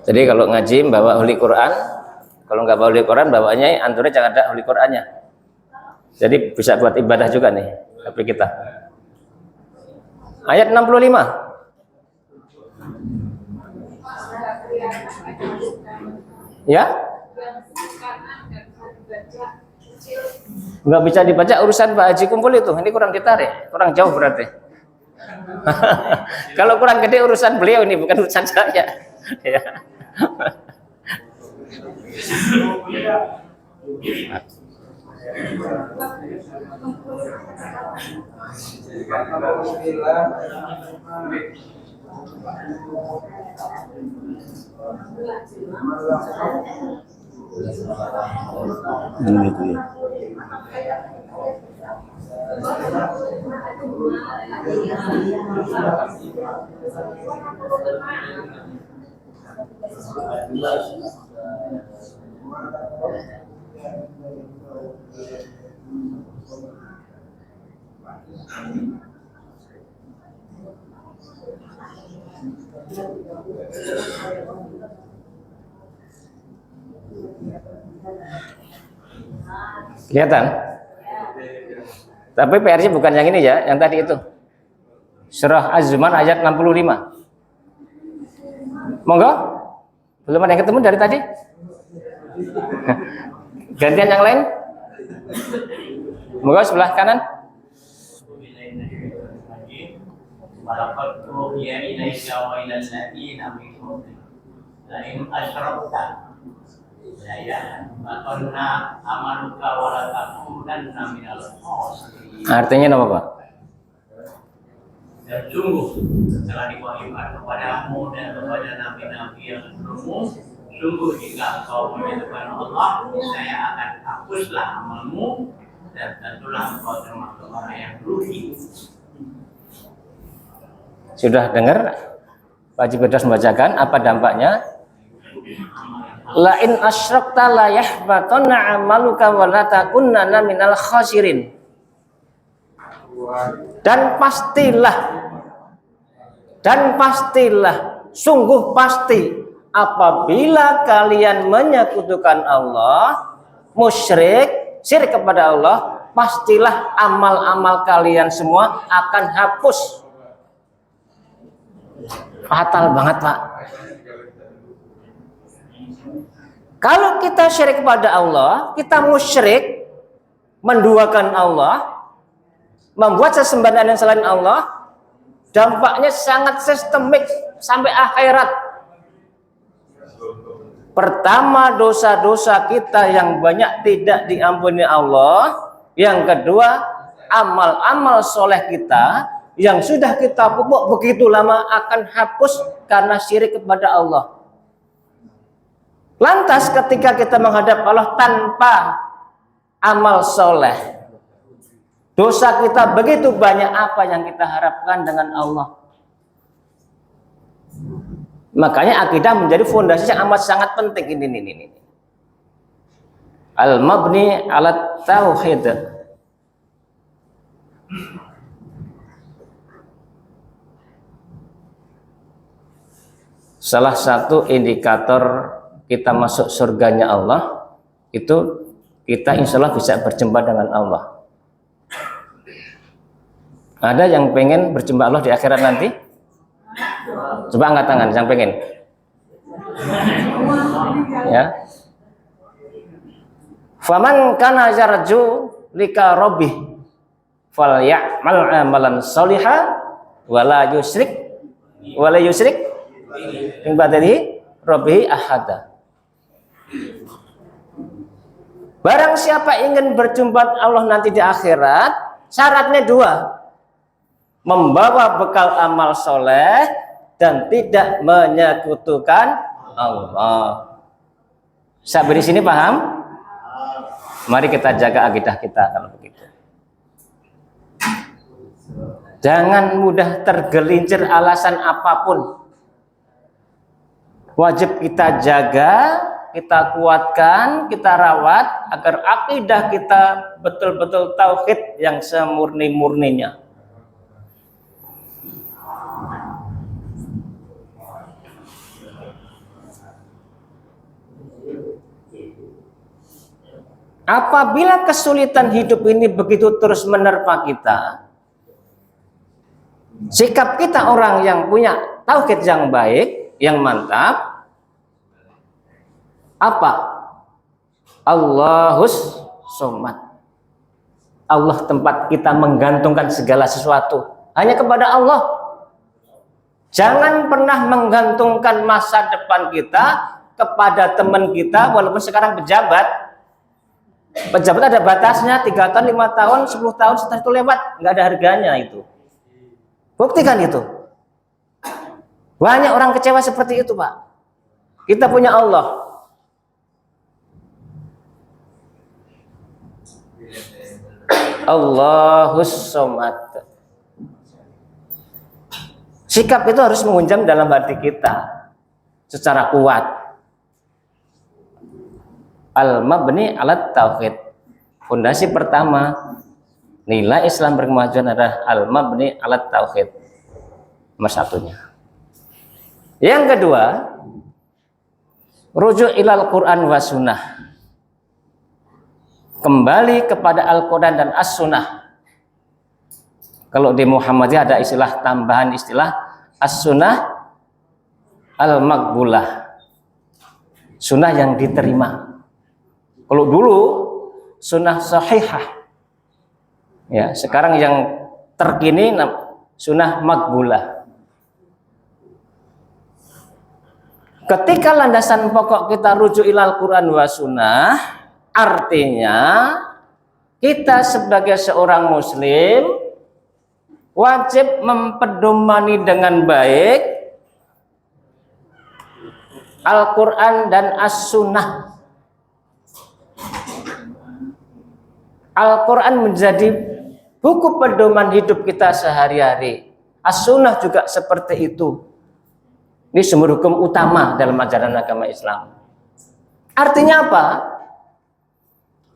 Jadi kalau ngaji bawa huli Quran, kalau nggak bawa huli Quran bawanya anturnya jangan ada huli Qurannya. Jadi bisa buat ibadah juga nih HP kita. Ayat 65. Ya? Nggak bisa dibaca urusan Pak Haji kumpul itu. Ini kurang ditarik, kurang jauh berarti. Kalau kurang gede urusan beliau ini, bukan urusan saya. Ya. Kelihatan? Tapi PR-nya bukan yang ini ya, yang tadi itu. Surah Az-Zumar ayat 65. Monggo? Belum ada yang ketemu dari tadi? Gantian yang lain? Monggo sebelah kanan. Artinya apa, Pak? Dan sungguh telah diwahyukan kepadamu dan kepada nabi-nabi yang sebelummu, sungguh jika engkau menyatukan Allah, saya akan hapuslah amalmu dan tentulah engkau termasuk orang yang rugi. Sudah dengar Pak Haji Firdaus membacakan apa dampaknya? La in asyrakta la yahbatanna 'amaluka wa la takunanna minal khasirin. Dan pastilah sungguh pasti apabila kalian menyekutukan Allah, musyrik, syirik kepada Allah, pastilah amal-amal kalian semua akan hapus. Fatal banget, Pak. Kalau kita syirik kepada Allah, kita musyrik, menduakan Allah, membuat sesembahan yang selain Allah, dampaknya sangat sistemik sampai akhirat. Pertama, dosa-dosa kita yang banyak tidak diampuni Allah. Yang kedua, amal-amal soleh kita yang sudah kita pupuk begitu lama akan hapus karena syirik kepada Allah. Lantas ketika kita menghadap Allah tanpa amal soleh, dosa kita begitu banyak, apa yang kita harapkan dengan Allah? Makanya akidah menjadi fondasi yang amat sangat penting ini. Al-mabni ala tauhid. Salah satu indikator kita masuk surganya Allah itu kita insya Allah bisa berjumpa dengan Allah. Ada yang pengen berjumpa Allah di akhirat nanti? Coba angkat tangan yang pengen. Ya. Faman kana yarju lika rabbih falyamal amalan sholihan wala yusyrik bi ibadati rabbih ahada. Barang siapa ingin berjumpa Allah nanti di akhirat, syaratnya 2. Membawa bekal amal soleh dan tidak menyekutukan Allah. Sampai di sini paham? Mari kita jaga akidah kita kalau begitu. Jangan mudah tergelincir alasan apapun. Wajib kita jaga, kita kuatkan, kita rawat agar akidah kita betul-betul tauhid yang semurni-murninya. Apabila kesulitan hidup ini begitu terus menerpa kita, sikap kita orang yang punya tauhid yang baik, yang mantap, apa? Allahus somad. Allah tempat kita menggantungkan segala sesuatu hanya kepada Allah. Jangan pernah menggantungkan masa depan kita kepada teman kita, walaupun sekarang pejabat. Pejabat ada batasnya, 3 tahun, 5 tahun, 10 tahun, setelah itu lewat, nggak ada harganya itu. Buktikan itu. Banyak orang kecewa seperti itu, Pak. Kita punya Allah. Allahus somad. Sikap itu harus mengunjam dalam hati kita secara kuat. Al-mabni alat tauhid. Fondasi pertama nilai Islam berkemajuan adalah al-mabni alat tauhid. Nomor satunya. Yang kedua, rujuk ilal Quran wa sunnah. Kembali kepada Al-Quran dan As-Sunnah. Kalau di Muhammadiyah ada istilah tambahan istilah As-Sunnah al-Maqbulah. Sunnah yang diterima. Kalau dulu sunnah sahihah, ya sekarang yang terkini sunnah makbulah. Ketika landasan pokok kita rujuk ilal Quran wa sunnah, artinya kita sebagai seorang muslim wajib mempedomani dengan baik Al-Quran dan As-Sunnah. Al-Quran menjadi buku pedoman hidup kita sehari-hari. As-Sunnah juga seperti itu. Ini sumber hukum utama dalam ajaran agama Islam. Artinya apa?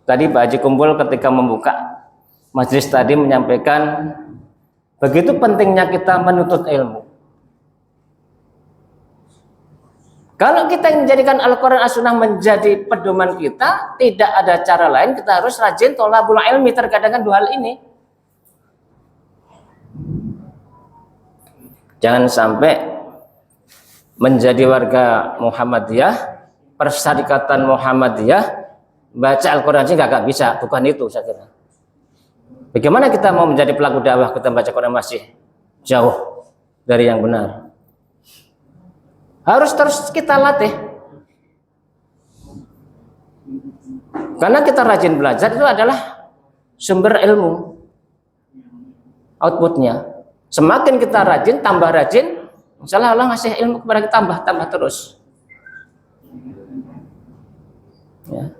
Tadi Pak Haji Kumpul ketika membuka majelis tadi menyampaikan begitu pentingnya kita menuntut ilmu. Kalau kita menjadikan Al-Quran As-Sunnah menjadi pedoman kita, tidak ada cara lain, kita harus rajin tholabul ilmi terkadang 2 hal ini. Jangan sampai menjadi warga Muhammadiyah, persyarikatan Muhammadiyah, baca Al-Quran sih nggak bisa, bukan itu saya kira. Bagaimana kita mau menjadi pelaku dakwah, kita baca Quran masih jauh dari yang benar. Harus terus kita latih. Karena kita rajin belajar itu adalah sumber ilmu. Outputnya. Semakin kita rajin, tambah rajin, insyaallah Allah ngasih ilmu kepada kita tambah terus. Ya.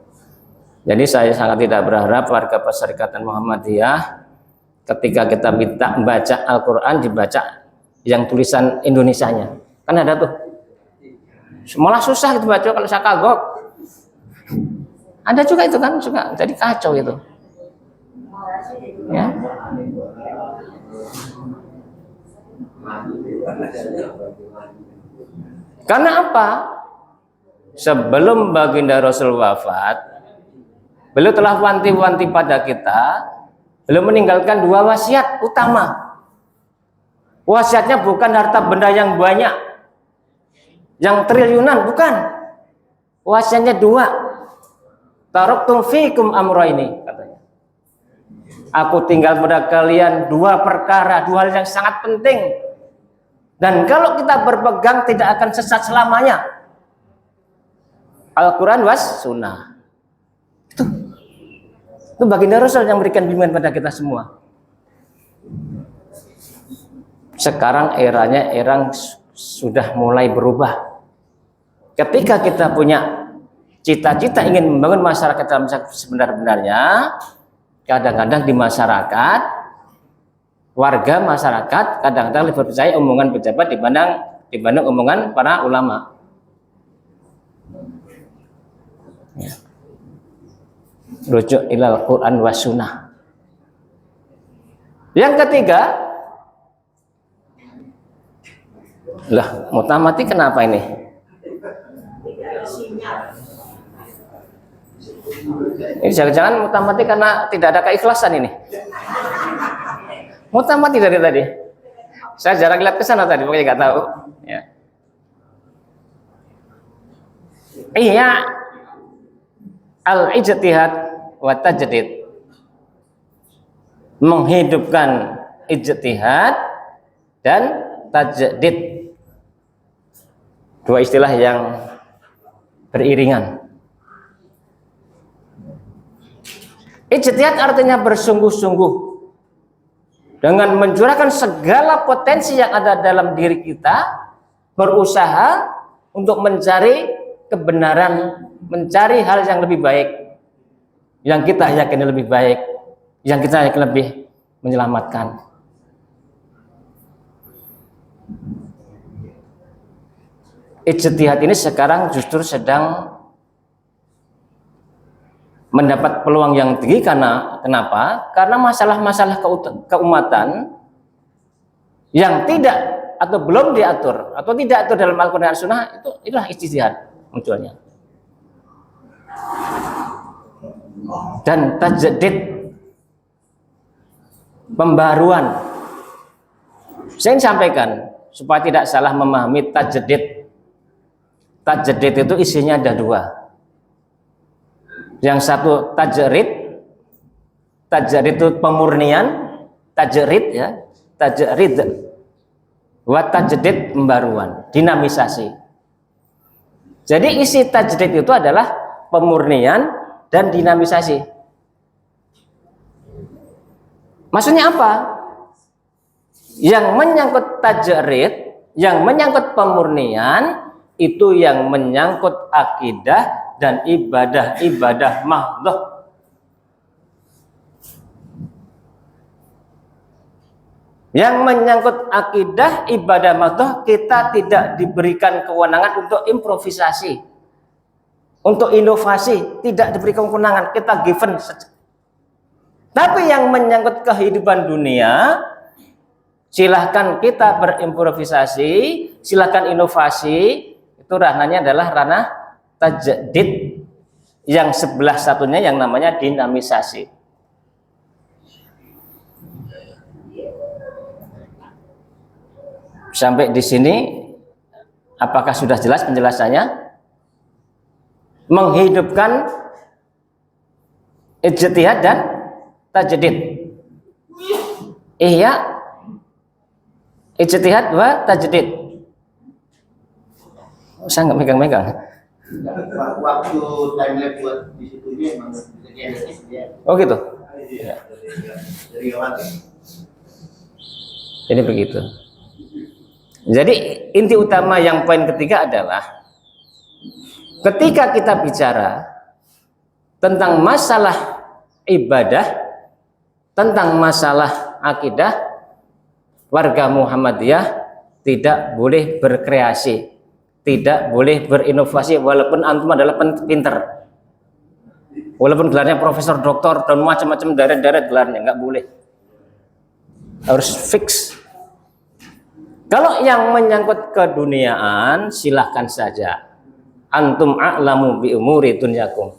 Jadi saya sangat tidak berharap warga Perserikatan Muhammadiyah ketika kita minta membaca Al-Quran dibaca yang tulisan Indonesianya. Kan ada tuh. Malah susah gitu baca kalau saya kagok. Ada juga itu kan juga jadi kacau itu. Ya. Karena apa? Sebelum baginda Rasul wafat, beliau telah wanti-wanti pada kita, beliau meninggalkan 2 wasiat utama. Wasiatnya bukan harta benda yang banyak. yang triliunan, bukan. Wasiatnya 2. Taraktum fikum amrayni, katanya. Aku tinggal pada kalian 2 perkara, 2 hal yang sangat penting. Dan kalau kita berpegang tidak akan sesat selamanya. Al-Quran was sunnah. Itu baginda Rasul yang memberikan bimbingan pada kita semua. Sekarang eranya sudah mulai berubah. Ketika kita punya cita-cita ingin membangun masyarakat dalam sebenar-benarnya, kadang-kadang di masyarakat, warga masyarakat kadang-kadang lebih percaya omongan pejabat dibanding omongan para ulama. Ya. Rujuk ilal Quran wa sunnah. Yang ketiga, lah mutamati kenapa ini? Ini jangan-jangan mutamati karena tidak ada keikhlasan ini. Mutamati dari tadi. Saya jarang lihat ke sana tadi, pokoknya nggak tahu. Ya. Iya, al-ijtihad wa tajdid, menghidupkan ijtihad dan tajdid, 2 istilah yang beriringan. Ijtihad artinya bersungguh-sungguh dengan mencurahkan segala potensi yang ada dalam diri kita, berusaha untuk mencari kebenaran, mencari hal yang lebih baik, yang kita yakini lebih baik, yang kita yakini lebih menyelamatkan. Ijtihad ini sekarang justru sedang mendapat peluang yang tinggi. Kenapa? Karena masalah-masalah keumatan yang tidak atau belum diatur atau tidak atur dalam Al-Quran dan Sunnah, itulah ijtihad munculnya. Dan tajdid, pembaruan. Saya ingin sampaikan supaya tidak salah memahami tajdid. Tajdid itu isinya ada 2. Yang satu tajrid itu pemurnian, tajrid ya, tajrid. Wa tajdid, pembaruan, dinamisasi. Jadi isi tajdid itu adalah pemurnian dan dinamisasi. Maksudnya apa? Yang menyangkut tajrid, yang menyangkut pemurnian, itu yang menyangkut akidah dan ibadah mahdhah. Yang menyangkut akidah, ibadah mahdhah, kita tidak diberikan kewenangan untuk improvisasi, untuk inovasi, tidak diberikan kewenangan, kita given saja. Tapi yang menyangkut kehidupan dunia, silahkan kita berimprovisasi, silahkan inovasi. Itu ranahnya adalah ranah tajdid, yang sebelah satunya yang namanya dinamisasi. Sampai di sini apakah sudah jelas penjelasannya? Menghidupkan ijtihad dan tajdid. Iya, ijtihad wa tajdid. Saya nggak megang-megang. Waktu timelapse buat di situnya emang ya. Oh gitu. Iya. Dari awal. Jadi begitu. Jadi inti utama yang poin ketiga adalah ketika kita bicara tentang masalah ibadah, tentang masalah akidah, warga Muhammadiyah tidak boleh berkreasi, tidak boleh berinovasi walaupun antum adalah pinter, walaupun gelarnya profesor, doktor dan macam-macam deret-deret gelarnya, nggak boleh, harus fix. Kalau yang menyangkut keduniaan silahkan saja, antum a'lamu bi umuri dunyakum.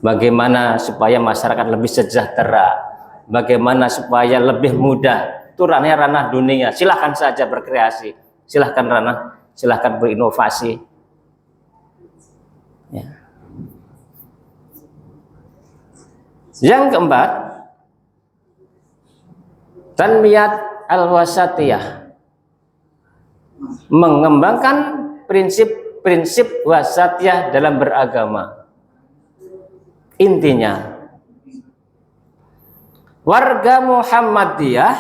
Bagaimana supaya masyarakat lebih sejahtera, bagaimana supaya lebih mudah, itu ranah dunia, silahkan saja berkreasi. silahkan ranah, silahkan berinovasi. Ya. Yang keempat, tanmiyat al-wasatiyah, mengembangkan prinsip-prinsip wasatiyah dalam beragama. Intinya, warga Muhammadiyah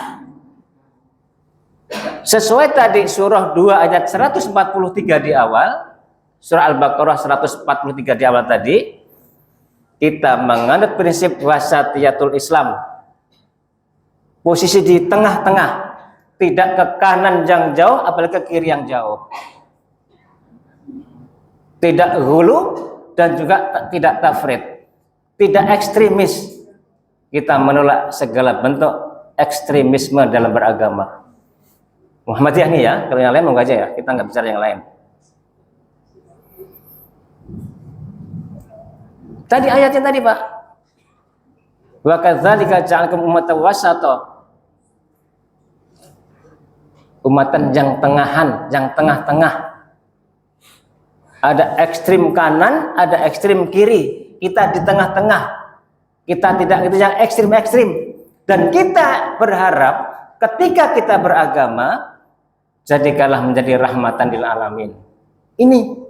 sesuai tadi surah 2 ayat 143 di awal, surah Al-Baqarah 143 di awal tadi, kita menganut prinsip wasatiyatul Islam, posisi di tengah-tengah, tidak ke kanan yang jauh apalagi ke kiri yang jauh, tidak hulu dan juga tidak tafrid, tidak ekstremis. Kita menolak segala bentuk ekstremisme dalam beragama. Muhammadiyah nih ya, kalau yang lain mau aja ya, kita nggak bicara yang lain. Tadi ayatnya tadi Pak, wa kadzalika ja'alnakum ummatan wasata, umatan yang tengahan, yang tengah-tengah. Ada ekstrim kanan, ada ekstrim kiri, kita di tengah-tengah. Kita tidak itu yang ekstrim-ekstrim. Dan kita berharap ketika kita beragama, jadikanlah menjadi rahmatan lil alamin. Ini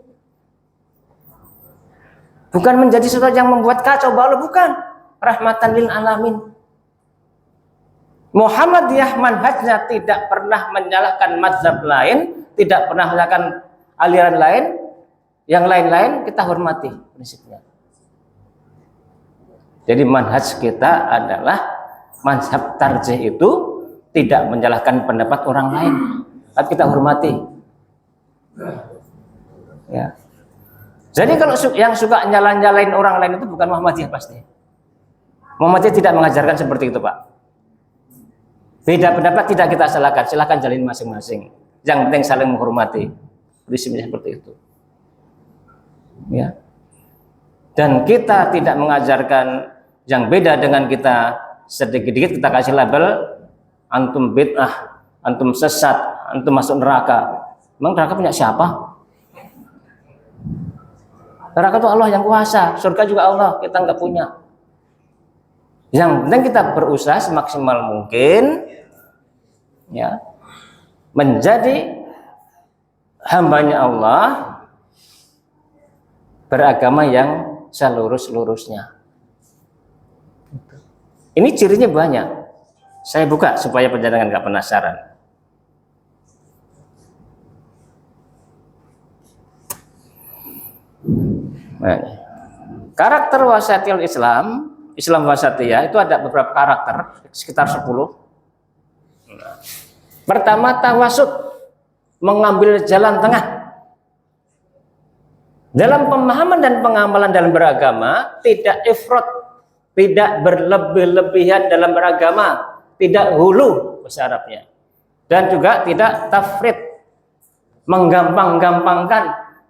bukan menjadi sesuatu yang membuat kacau balau, bukan. Rahmatan lil alamin. Muhammadiyah manhajnya tidak pernah menyalahkan mazhab lain, tidak pernah menyalahkan aliran lain. Yang lain-lain kita hormati prinsipnya. Jadi manhaj kita adalah mazhab tarjih, itu tidak menyalahkan pendapat orang lain, tapi kita hormati. Ya. Jadi kalau yang suka nyalain orang lain itu bukan Muhammadiyah pasti. Muhammadiyah tidak mengajarkan seperti itu Pak. Beda pendapat tidak kita salahkan, silahkan jalin masing-masing. Yang penting saling menghormati. Prinsipnya seperti itu. Ya. Dan kita tidak mengajarkan yang beda dengan kita, sedikit-sedikit kita kasih label antum bid'ah, antum sesat, antum masuk neraka. Memang neraka punya siapa? Neraka itu Allah yang kuasa, surga juga Allah, kita nggak punya. Yang penting kita berusaha semaksimal mungkin ya, menjadi hambanya Allah, beragama yang selurus-lurusnya. Ini cirinya banyak. Saya buka supaya penjenengan nggak penasaran. Nah, karakter wasatiyul Islam, Islam wasatiyah itu ada beberapa karakter, sekitar 10. Pertama, tawasud, mengambil jalan tengah. Dalam pemahaman dan pengamalan dalam beragama, tidak ifrat, tidak berlebih-lebihan dalam beragama, tidak hulu bahasa Arabnya, dan juga tidak tafrid, menggampang-gampangkan,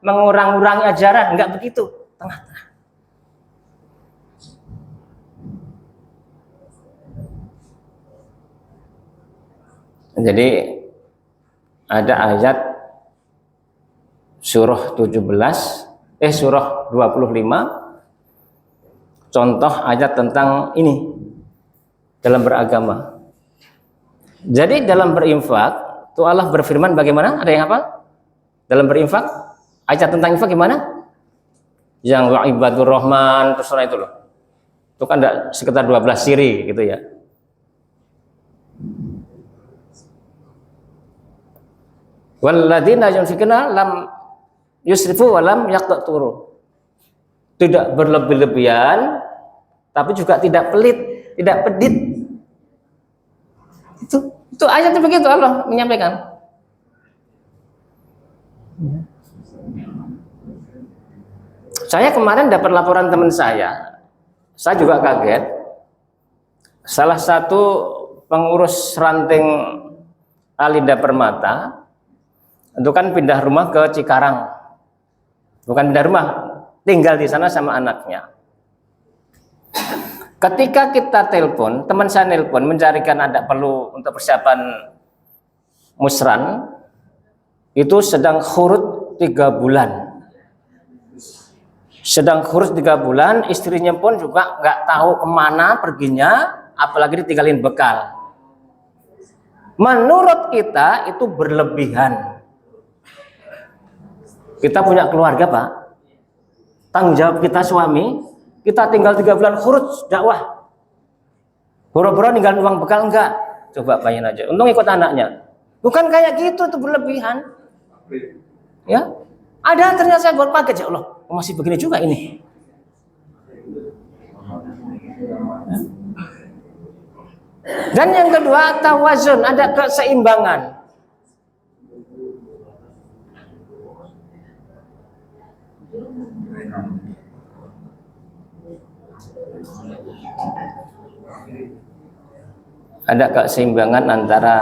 mengurang-urangi ajaran, enggak begitu, tengah-tengah. Jadi ada ayat surah 25 contoh ayat tentang ini dalam beragama. Jadi dalam berinfak, tuh Allah berfirman bagaimana? Ada yang apa? Dalam berinfak, ayat tentang infak gimana? Yang wa ibadur rahman, terserah itu loh. Itu kan ada sekitar 12 siri gitu ya. Walladzina yunfikuna lam yusrifu wa lam yaqturu. Tidak berlebih-lebihan, tapi juga tidak pelit, tidak pedit. Itu ayatnya begitu Allah menyampaikan. Saya kemarin dapat laporan teman saya juga kaget. Salah satu pengurus ranting Alinda Permata itu kan pindah rumah ke Cikarang. Bukan pindah rumah, tinggal di sana sama anaknya. Ketika kita telepon, teman saya telepon mencarikan ada perlu untuk persiapan musran, itu sedang khurut 3 bulan. Sedang khurut 3 bulan, istrinya pun juga nggak tahu kemana perginya, apalagi ditinggalin bekal. Menurut kita itu berlebihan. Kita punya keluarga, Pak. Tanggung jawab kita suami, kita tinggal 3 bulan khurut dakwah. Boro-boro ninggalin uang bekal enggak? Coba bayangin aja. Untung ikut anaknya. Bukan kayak gitu, itu berlebihan. Ya, ada ternyata saya buat kaget, ya Allah, masih begini juga ini. Ya. Dan yang kedua, tawazun, ada keseimbangan. Ada keseimbangan antara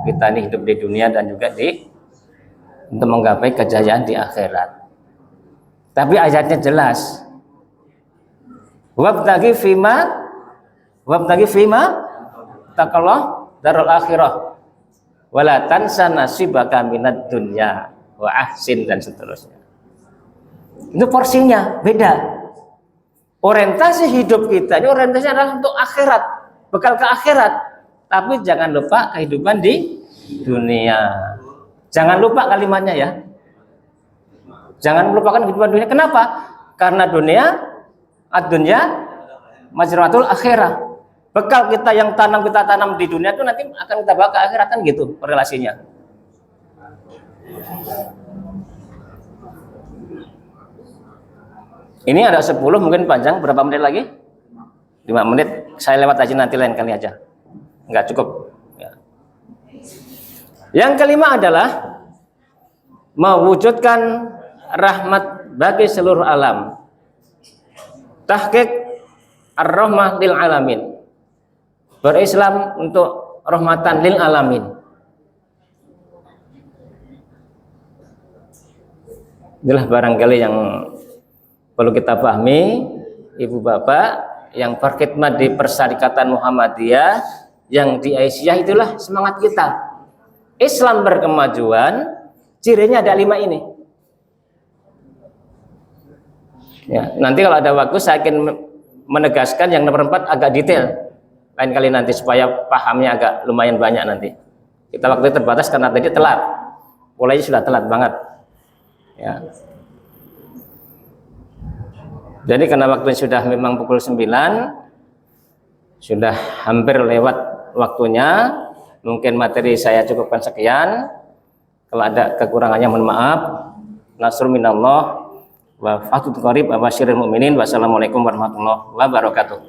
kita ini hidup di dunia dan juga untuk menggapai kejayaan di akhirat. Tapi ayatnya jelas. Wabtaghi fima taqallah darul akhirah wala tansa nasibaka minad dunya wa ahsin, dan seterusnya. Itu porsinya beda. Orientasi hidup kita ini orientasinya adalah untuk akhirat, bekal ke akhirat. Tapi jangan lupa kehidupan di dunia. Jangan lupa kalimatnya ya. Jangan melupakan kehidupan dunia. Kenapa? Karena ad-dunya majratul akhirah. Bekal kita yang kita tanam di dunia itu nanti akan kita bawa ke akhirat, kan gitu korelasinya. Ini ada 10, mungkin panjang. Berapa menit lagi? 5 menit. Saya lewat aja nanti lain kali aja. Enggak cukup ya. Yang kelima adalah mewujudkan rahmat bagi seluruh alam. Tahqiq ar-rahmah lil alamin. Berislam untuk rahmatan lil alamin. Inilah barangkali yang perlu kita pahami, Ibu Bapak yang berkhidmat di Persyarikatan Muhammadiyah, yang di Aisyah, itulah semangat kita. Islam berkemajuan, cirinya ada 5 ini. Ya, nanti kalau ada waktu saya akan menegaskan yang nomor 4 agak detail. Lain kali nanti supaya pahamnya agak lumayan banyak nanti. Kita waktu terbatas karena tadi telat. Mulainya sudah telat banget. Ya. Jadi karena waktunya sudah memang pukul 9, sudah hampir lewat waktunya, mungkin materi saya cukupkan sekian. Kalau ada kekurangannya mohon maaf. Nasrul minallah wa fathun qarib wa basyiril mu'minin. Wassalamualaikum warahmatullahi wabarakatuh.